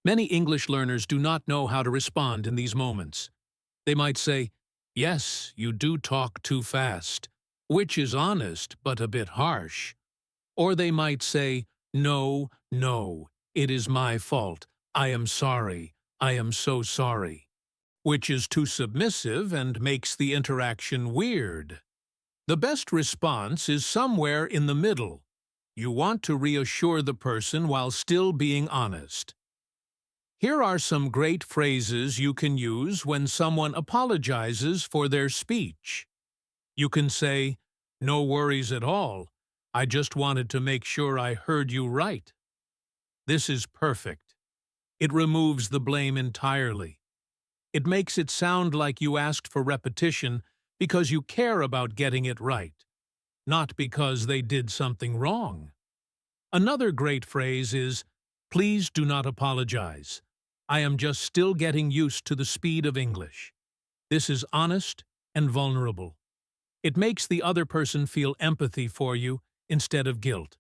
Many English learners do not know how to respond in these moments. They might say, "Yes, you do talk too fast," which is honest but a bit harsh. Or they might say, "No, no, it is my fault. I am sorry. I am so sorry," which is too submissive and makes the interaction weird. The best response is somewhere in the middle. You want to reassure the person while still being honest. Here are some great phrases you can use when someone apologizes for their speech. You can say, "No worries at all. I just wanted to make sure I heard you right." This is perfect. It removes the blame entirely. It makes it sound like you asked for repetition because you care about getting it right, not because they did something wrong. Another great phrase is, "Please do not apologize. I am just still getting used to the speed of English." This is honest and vulnerable. It makes the other person feel empathy for you instead of guilt.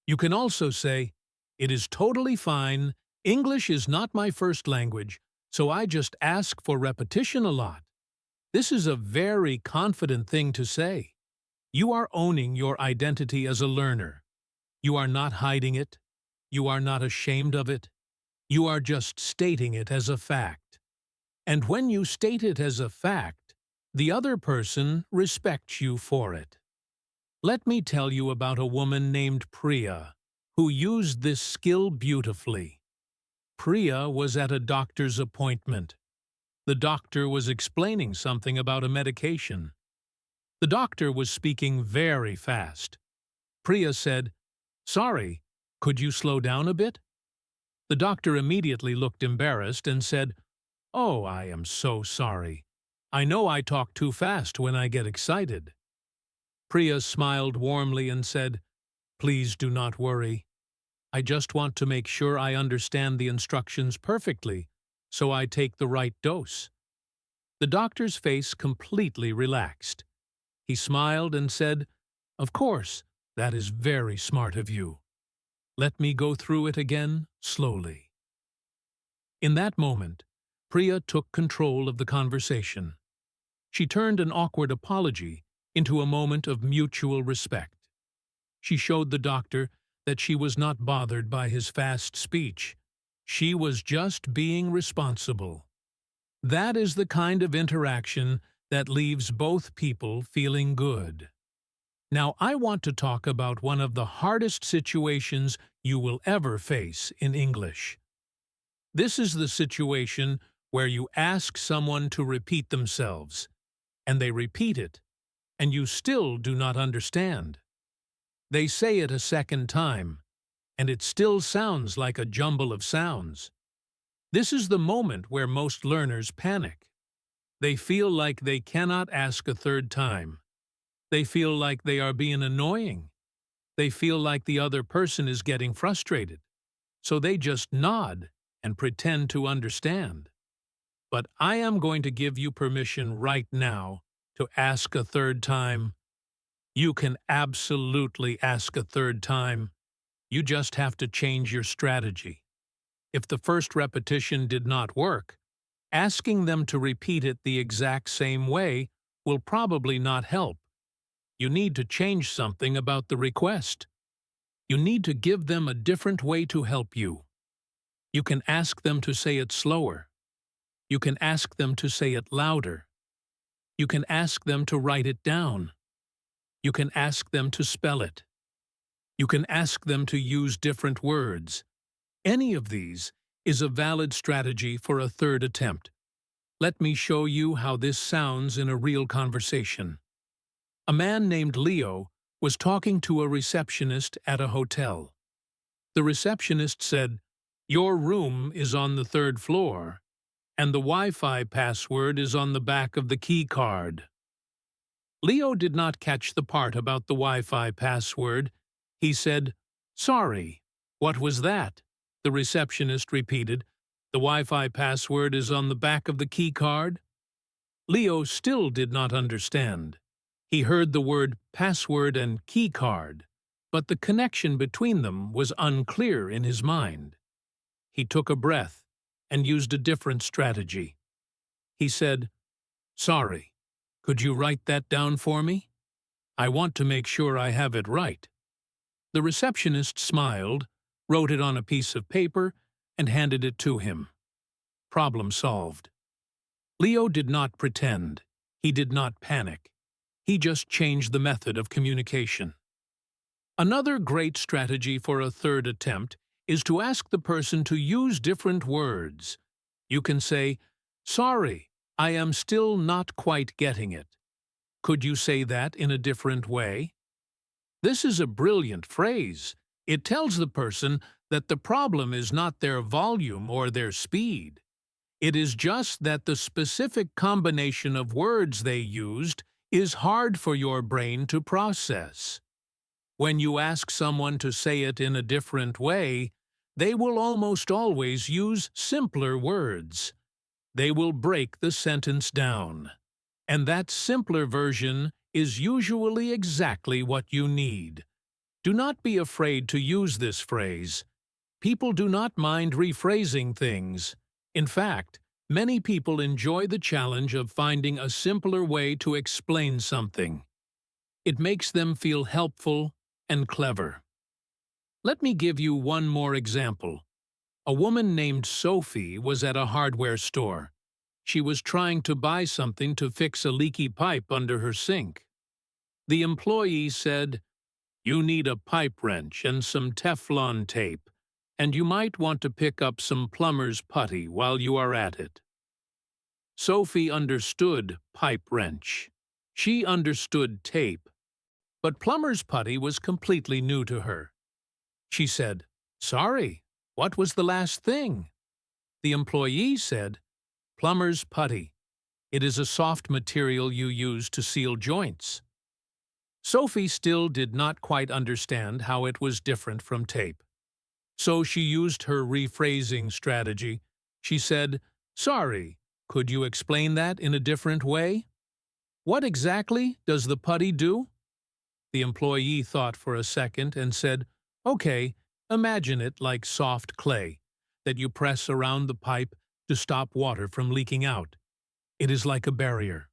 You can also say, "It is totally fine. English is not my first language, so I just ask for repetition a lot." This is a very confident thing to say. You are owning your identity as a learner. You are not hiding it. You are not ashamed of it. You are just stating it as a fact. And when you state it as a fact, the other person respects you for it. Let me tell you about a woman named Priya, who used this skill beautifully. Priya was at a doctor's appointment. The doctor was explaining something about a medication. The doctor was speaking very fast. Priya said, "Sorry, could you slow down a bit?" The doctor immediately looked embarrassed and said, "Oh, I am so sorry. I know I talk too fast when I get excited." Priya smiled warmly and said, "Please do not worry. I just want to make sure I understand the instructions perfectly, so I take the right dose." The doctor's face completely relaxed. He smiled and said, "Of course, that is very smart of you. Let me go through it again slowly." In that moment, Priya took control of the conversation. She turned an awkward apology into a moment of mutual respect. She showed the doctor that she was not bothered by his fast speech. She was just being responsible. That is the kind of interaction that leaves both people feeling good. Now, I want to talk about one of the hardest situations you will ever face in English. This is the situation where you ask someone to repeat themselves, and they repeat it, and you still do not understand. They say it a second time, and it still sounds like a jumble of sounds. This is the moment where most learners panic. They feel like they cannot ask a third time. They feel like they are being annoying. They feel like the other person is getting frustrated. So they just nod and pretend to understand. But I am going to give you permission right now to ask a third time. You can absolutely ask a third time. You just have to change your strategy. If the first repetition did not work, asking them to repeat it the exact same way will probably not help. You need to change something about the request. You need to give them a different way to help you. You can ask them to say it slower. You can ask them to say it louder. You can ask them to write it down. You can ask them to spell it. You can ask them to use different words. Any of these is a valid strategy for a third attempt. Let me show you how this sounds in a real conversation. A man named Leo was talking to a receptionist at a hotel. The receptionist said, "Your room is on the third floor, and the Wi-Fi password is on the back of the key card." Leo did not catch the part about the Wi-Fi password. He said, "Sorry, what was that?" The receptionist repeated, "The Wi-Fi password is on the back of the key card." Leo still did not understand. He heard the word password and key card, but the connection between them was unclear in his mind. He took a breath and used a different strategy. He said, "Sorry, could you write that down for me? I want to make sure I have it right." The receptionist smiled, wrote it on a piece of paper, and handed it to him. Problem solved. Leo did not pretend. He did not panic. He just changed the method of communication. Another great strategy for a third attempt is to ask the person to use different words. You can say, "Sorry, I am still not quite getting it. Could you say that in a different way?" This is a brilliant phrase. It tells the person that the problem is not their volume or their speed. It is just that the specific combination of words they used is hard for your brain to process. When you ask someone to say it in a different way, they will almost always use simpler words. They will break the sentence down. And that simpler version is usually exactly what you need. Do not be afraid to use this phrase. People do not mind rephrasing things. In fact, many people enjoy the challenge of finding a simpler way to explain something. It makes them feel helpful and clever. Let me give you one more example. A woman named Sophie was at a hardware store. She was trying to buy something to fix a leaky pipe under her sink. The employee said, "You need a pipe wrench and some Teflon tape, and you might want to pick up some plumber's putty while you are at it." Sophie understood pipe wrench. She understood tape, but plumber's putty was completely new to her. She said, "Sorry, what was the last thing?" The employee said, "Plumber's putty. It is a soft material you use to seal joints." Sophie still did not quite understand how it was different from tape. So she used her rephrasing strategy. She said, "Sorry, could you explain that in a different way? What exactly does the putty do?" The employee thought for a second and said, "Okay, imagine it like soft clay that you press around the pipe to stop water from leaking out. It is like a barrier."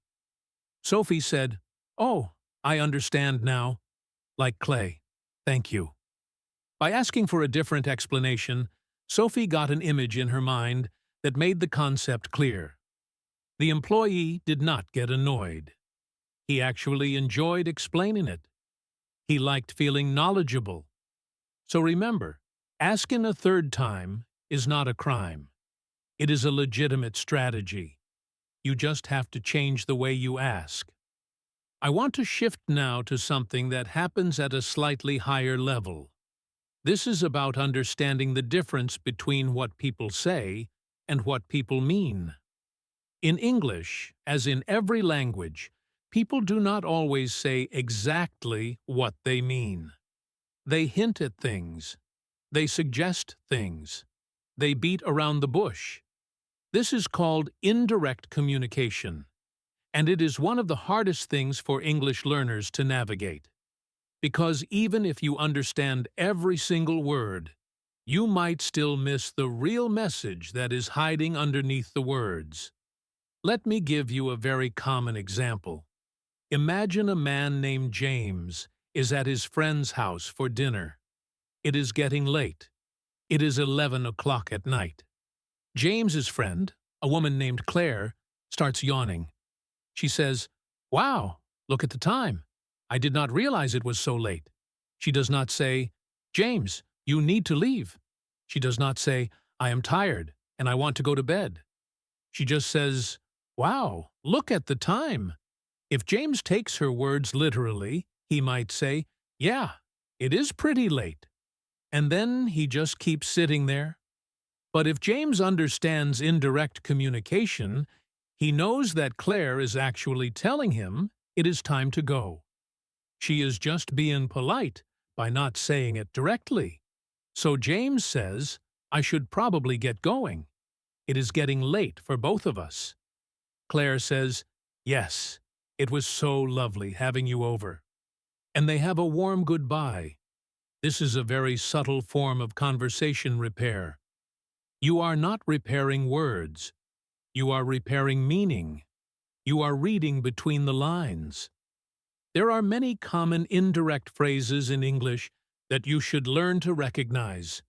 Sophie said, "Oh, I understand now. Like clay. Thank you." By asking for a different explanation, Sophie got an image in her mind that made the concept clear. The employee did not get annoyed. He actually enjoyed explaining it. He liked feeling knowledgeable. So remember, asking a third time is not a crime. It is a legitimate strategy. You just have to change the way you ask. I want to shift now to something that happens at a slightly higher level. This is about understanding the difference between what people say and what people mean. In English, as in every language, people do not always say exactly what they mean. They hint at things. They suggest things. They beat around the bush. This is called indirect communication, and it is one of the hardest things for English learners to navigate. Because even if you understand every single word, you might still miss the real message that is hiding underneath the words. Let me give you a very common example. Imagine a man named James is at his friend's house for dinner. It is getting late. It is 11 o'clock at night. James's friend, a woman named Claire, starts yawning. She says, "Wow, look at the time. I did not realize it was so late." She does not say, "James, you need to leave." She does not say, "I am tired and I want to go to bed." She just says, "Wow, look at the time." If James takes her words literally, he might say, "Yeah, it is pretty late." And then he just keeps sitting there. But if James understands indirect communication, he knows that Claire is actually telling him it is time to go. She is just being polite by not saying it directly. So James says, "I should probably get going. It is getting late for both of us." Claire says, "Yes, it was so lovely having you over." And they have a warm goodbye. This is a very subtle form of conversation repair. You are not repairing words. You are repairing meaning. You are reading between the lines. There are many common indirect phrases in English that you should learn to recognize.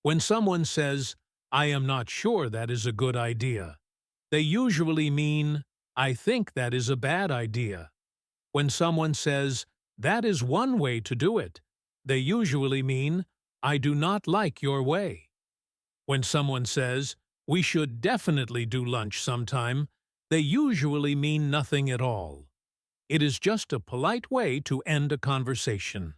When someone says, "I am not sure that is a good idea," they usually mean, "I think that is a bad idea." When someone says, "That is one way to do it," they usually mean, "I do not like your way." When someone says, "We should definitely do lunch sometime," they usually mean nothing at all. It is just a polite way to end a conversation.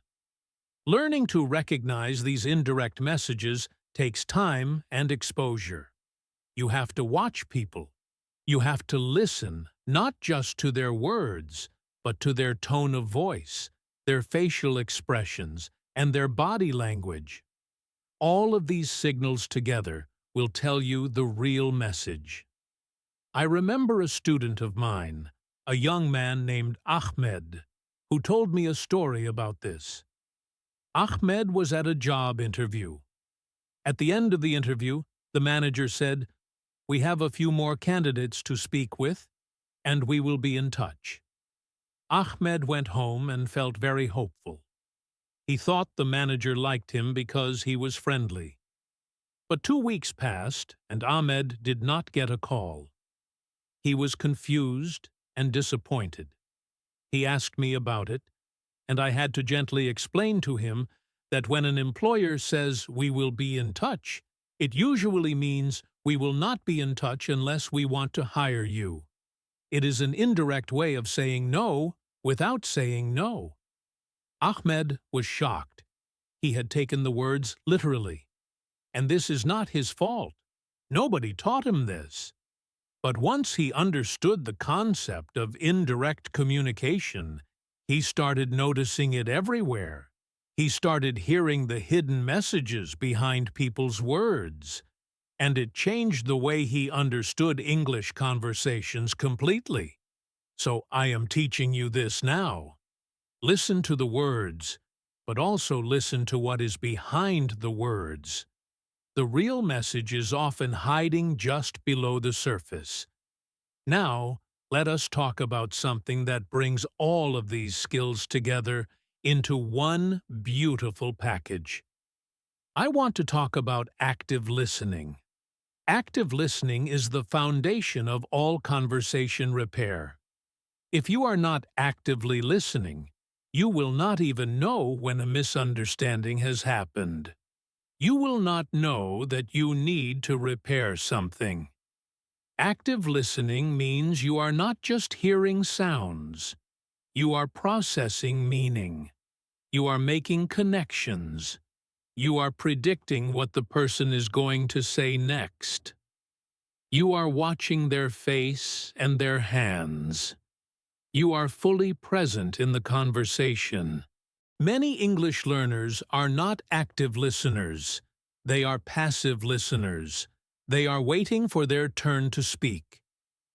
Learning to recognize these indirect messages takes time and exposure. You have to watch people. You have to listen not just to their words, but to their tone of voice, their facial expressions, and their body language. All of these signals together will tell you the real message. I remember a student of mine, a young man named Ahmed, who told me a story about this. Ahmed was at a job interview. At the end of the interview, the manager said, "We have a few more candidates to speak with, and we will be in touch." Ahmed went home and felt very hopeful. He thought the manager liked him because he was friendly. But 2 weeks passed, and Ahmed did not get a call. He was confused and disappointed. He asked me about it, and I had to gently explain to him that when an employer says we will be in touch, it usually means we will not be in touch unless we want to hire you. It is an indirect way of saying no without saying no. Ahmed was shocked. He had taken the words literally. And this is not his fault. Nobody taught him this. But once he understood the concept of indirect communication, he started noticing it everywhere. He started hearing the hidden messages behind people's words. And it changed the way he understood English conversations completely. So I am teaching you this now. Listen to the words, but also listen to what is behind the words. The real message is often hiding just below the surface. Now, let us talk about something that brings all of these skills together into one beautiful package. I want to talk about active listening. Active listening is the foundation of all conversation repair. If you are not actively listening, you will not even know when a misunderstanding has happened. You will not know that you need to repair something. Active listening means you are not just hearing sounds. You are processing meaning. You are making connections. You are predicting what the person is going to say next. You are watching their face and their hands. You are fully present in the conversation. Many English learners are not active listeners. They are passive listeners. They are waiting for their turn to speak.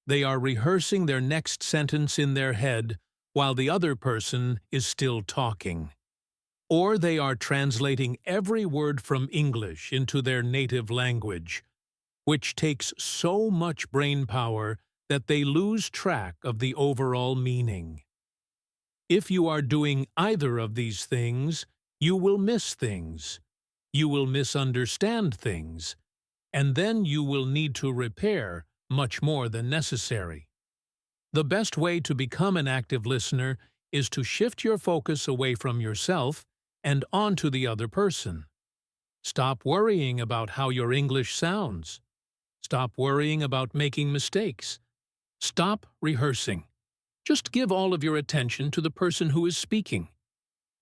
They are rehearsing their next sentence in their head while the other person is still talking. Or they are translating every word from English into their native language, which takes so much brain power that they lose track of the overall meaning. If you are doing either of these things, you will miss things. You will misunderstand things, and then you will need to repair much more than necessary. The best way to become an active listener is to shift your focus away from yourself and onto the other person. Stop worrying about how your English sounds. Stop worrying about making mistakes. Stop rehearsing. Just give all of your attention to the person who is speaking.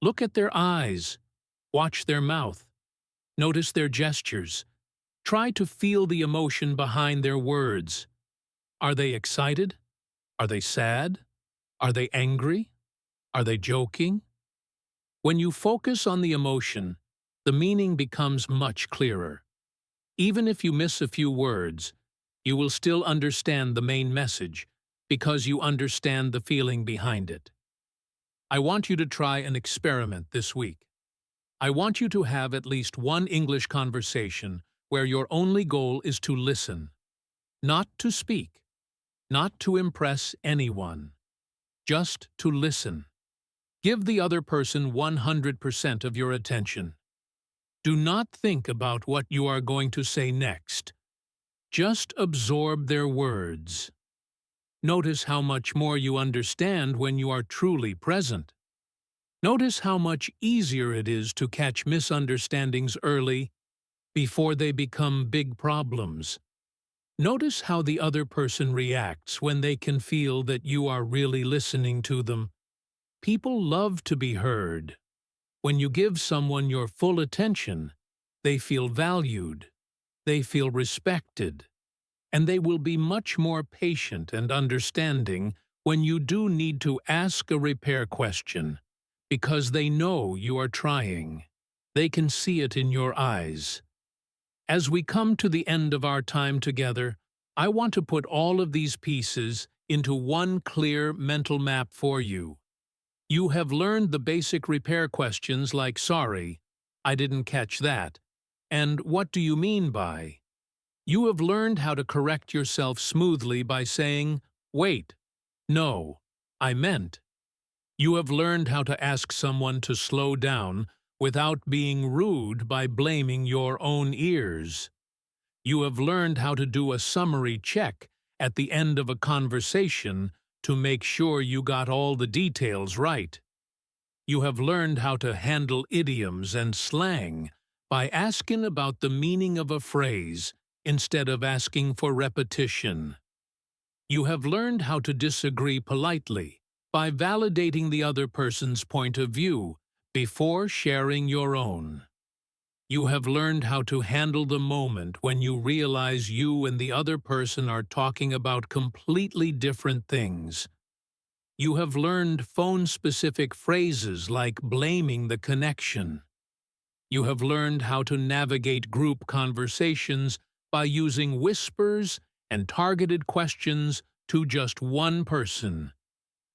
Look at their eyes. Watch their mouth. Notice their gestures. Try to feel the emotion behind their words. Are they excited? Are they sad? Are they angry? Are they joking? When you focus on the emotion, the meaning becomes much clearer. Even if you miss a few words, you will still understand the main message because you understand the feeling behind it. I want you to try an experiment this week. I want you to have at least one English conversation where your only goal is to listen, not to speak, not to impress anyone, just to listen. Give the other person 100% of your attention. Do not think about what you are going to say next. Just absorb their words. Notice how much more you understand when you are truly present. Notice how much easier it is to catch misunderstandings early before they become big problems. Notice how the other person reacts when they can feel that you are really listening to them. People love to be heard. When you give someone your full attention, they feel valued, they feel respected, and they will be much more patient and understanding when you do need to ask a repair question, because they know you are trying. They can see it in your eyes. As we come to the end of our time together, I want to put all of these pieces into one clear mental map for you. You have learned the basic repair questions like "Sorry, I didn't catch that," and "What do you mean by?" You have learned how to correct yourself smoothly by saying, "Wait, no, I meant." You have learned how to ask someone to slow down without being rude by blaming your own ears. You have learned how to do a summary check at the end of a conversation to make sure you got all the details right. You have learned how to handle idioms and slang by asking about the meaning of a phrase instead of asking for repetition. You have learned how to disagree politely by validating the other person's point of view before sharing your own. You have learned how to handle the moment when you realize you and the other person are talking about completely different things. You have learned phone-specific phrases like blaming the connection. You have learned how to navigate group conversations by using whispers and targeted questions to just one person.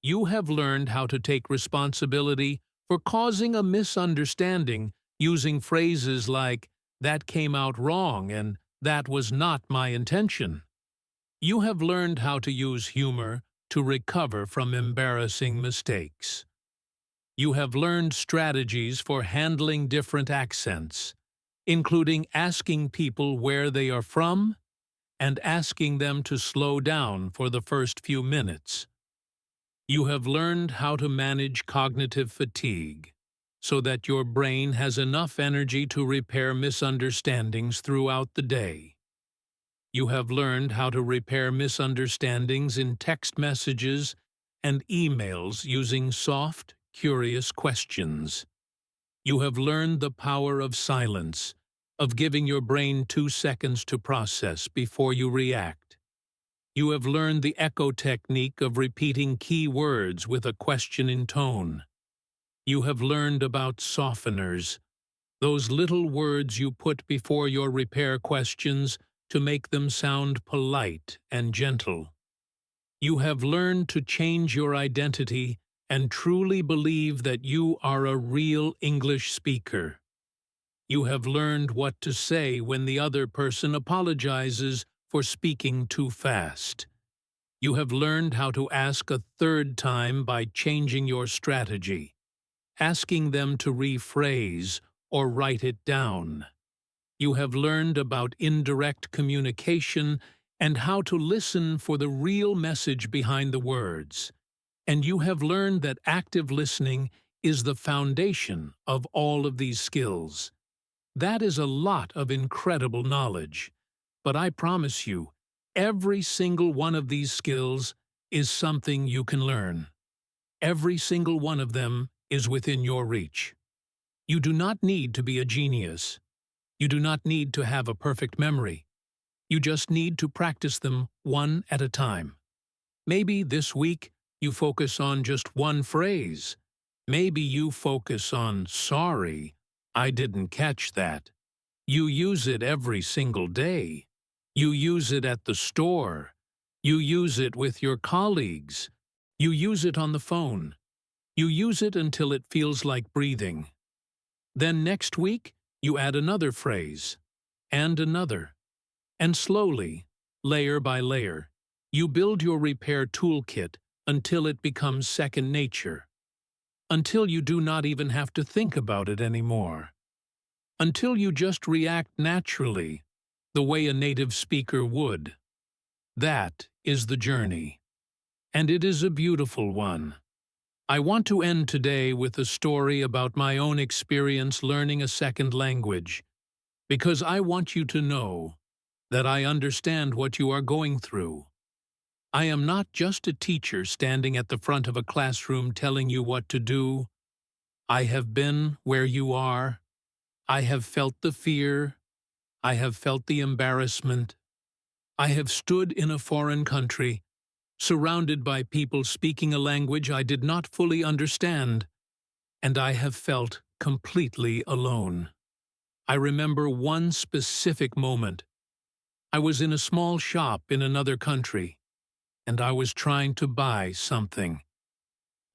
You have learned how to take responsibility for causing a misunderstanding using phrases like, "That came out wrong," and "That was not my intention." You have learned how to use humor to recover from embarrassing mistakes. You have learned strategies for handling different accents, including asking people where they are from and asking them to slow down for the first few minutes. You have learned how to manage cognitive fatigue so that your brain has enough energy to repair misunderstandings throughout the day. You have learned how to repair misunderstandings in text messages and emails using soft, curious questions. You have learned the power of silence, of giving your brain 2 seconds to process before you react. You have learned the echo technique of repeating key words with a question in tone. You have learned about softeners, those little words you put before your repair questions to make them sound polite and gentle. You have learned to change your identity and truly believe that you are a real English speaker. You have learned what to say when the other person apologizes for speaking too fast. You have learned how to ask a third time by changing your strategy, asking them to rephrase or write it down. You have learned about indirect communication and how to listen for the real message behind the words. And you have learned that active listening is the foundation of all of these skills. That is a lot of incredible knowledge. But I promise you, every single one of these skills is something you can learn. Every single one of them is within your reach. You do not need to be a genius. You do not need to have a perfect memory. You just need to practice them one at a time. Maybe this week you focus on just one phrase. Maybe you focus on "Sorry, I didn't catch that." You use it every single day. You use it at the store. You use it with your colleagues. You use it on the phone. You use it until it feels like breathing. Then next week, you add another phrase, and another. And slowly, layer by layer, you build your repair toolkit until it becomes second nature. Until you do not even have to think about it anymore. Until you just react naturally, the way a native speaker would. That is the journey. And it is a beautiful one. I want to end today with a story about my own experience learning a second language, because I want you to know that I understand what you are going through. I am not just a teacher standing at the front of a classroom telling you what to do. I have been where you are. I have felt the fear. I have felt the embarrassment. I have stood in a foreign country, surrounded by people speaking a language I did not fully understand, and I have felt completely alone. I remember one specific moment. I was in a small shop in another country, and I was trying to buy something.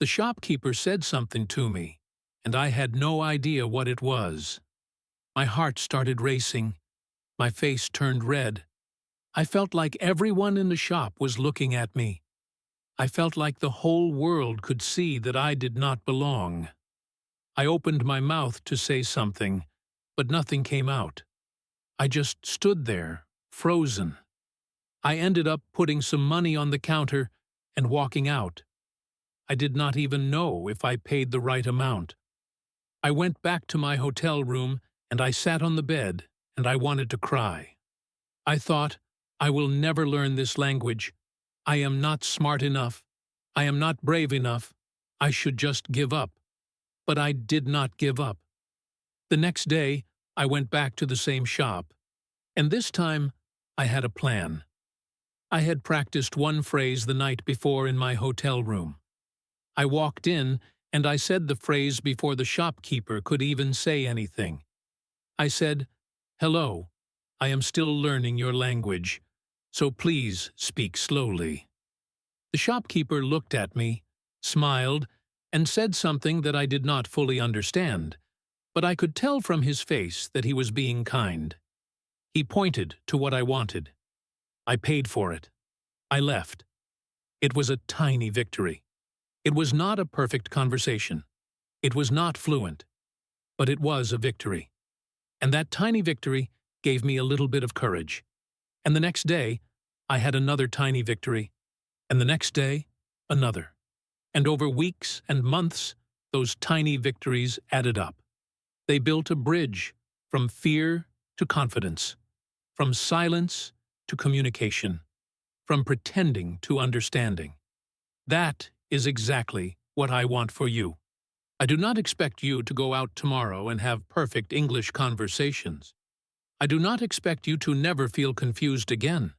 The shopkeeper said something to me, and I had no idea what it was. My heart started racing. My face turned red. I felt like everyone in the shop was looking at me. I felt like the whole world could see that I did not belong. I opened my mouth to say something, but nothing came out. I just stood there, frozen. I ended up putting some money on the counter and walking out. I did not even know if I paid the right amount. I went back to my hotel room and I sat on the bed and I wanted to cry. I thought, I will never learn this language. I am not smart enough. I am not brave enough. I should just give up. But I did not give up. The next day, I went back to the same shop. And this time, I had a plan. I had practiced one phrase the night before in my hotel room. I walked in and I said the phrase before the shopkeeper could even say anything. I said, "Hello, I am still learning your language, so please speak slowly." The shopkeeper looked at me, smiled, and said something that I did not fully understand, but I could tell from his face that he was being kind. He pointed to what I wanted. I paid for it. I left. It was a tiny victory. It was not a perfect conversation. It was not fluent. But it was a victory. And that tiny victory gave me a little bit of courage. And the next day, I had another tiny victory. And the next day, another. And over weeks and months, those tiny victories added up. They built a bridge from fear to confidence, from silence to communication, from pretending to understanding. That is exactly what I want for you. I do not expect you to go out tomorrow and have perfect English conversations. I do not expect you to never feel confused again.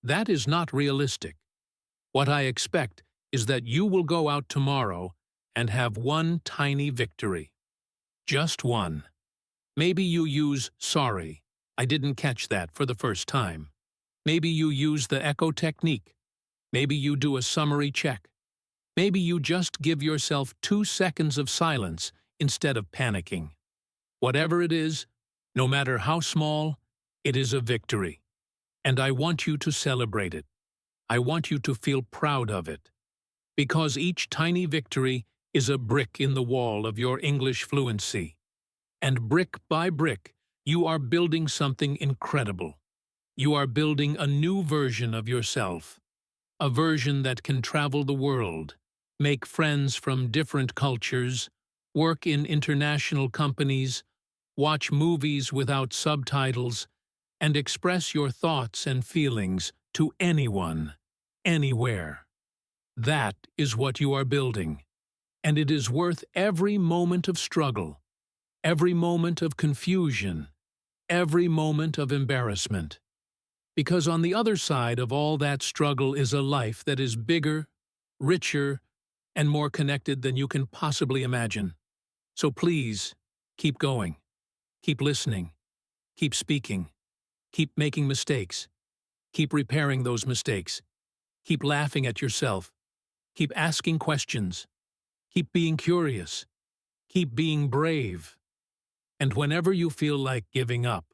That is not realistic. What I expect is that you will go out tomorrow and have one tiny victory. Just one. Maybe you use "sorry, I didn't catch that" for the first time. Maybe you use the echo technique. Maybe you do a summary check. Maybe you just give yourself 2 seconds of silence instead of panicking. Whatever it is, no matter how small, it is a victory. And I want you to celebrate it. I want you to feel proud of it. Because each tiny victory is a brick in the wall of your English fluency. And brick by brick, you are building something incredible. You are building a new version of yourself. A version that can travel the world, make friends from different cultures, work in international companies, watch movies without subtitles, and express your thoughts and feelings to anyone, anywhere. That is what you are building, and it is worth every moment of struggle, every moment of confusion, every moment of embarrassment. Because on the other side of all that struggle is a life that is bigger, richer, and more connected than you can possibly imagine. So please, keep going. Keep listening. Keep speaking. Keep making mistakes. Keep repairing those mistakes. Keep laughing at yourself. Keep asking questions. Keep being curious. Keep being brave. And whenever you feel like giving up,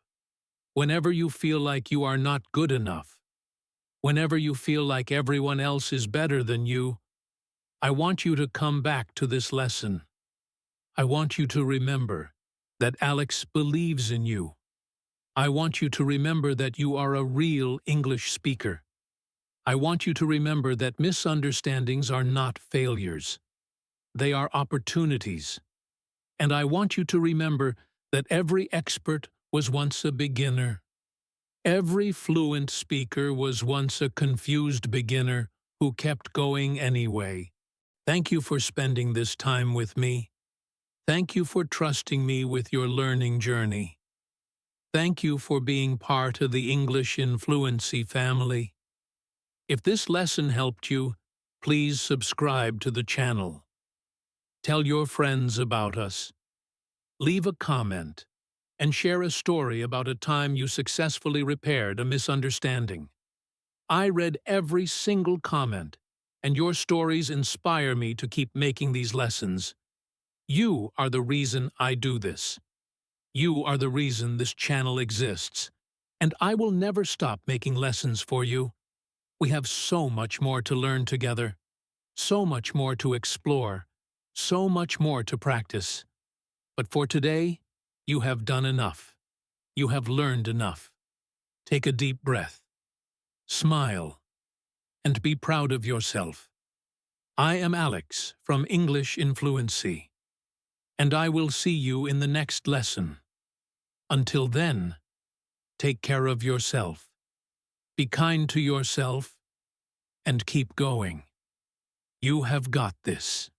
whenever you feel like you are not good enough, whenever you feel like everyone else is better than you, I want you to come back to this lesson. I want you to remember that Alex believes in you. I want you to remember that you are a real English speaker. I want you to remember that misunderstandings are not failures. They are opportunities. And I want you to remember that every expert was once a beginner. Every fluent speaker was once a confused beginner who kept going anyway. Thank you for spending this time with me. Thank you for trusting me with your learning journey. Thank you for being part of the English in Fluency family. If this lesson helped you, please subscribe to the channel. Tell your friends about us. Leave a comment and share a story about a time you successfully repaired a misunderstanding. I read every single comment, and your stories inspire me to keep making these lessons. You are the reason I do this. You are the reason this channel exists, and I will never stop making lessons for you. We have so much more to learn together. So much more to explore, so much more to practice. But for today, you have done enough. You have learned enough. Take a deep breath. Smile. And be proud of yourself. I am Alex from English in Fluency, and I will see you in the next lesson. Until then, take care of yourself. Be kind to yourself, and keep going. You have got this.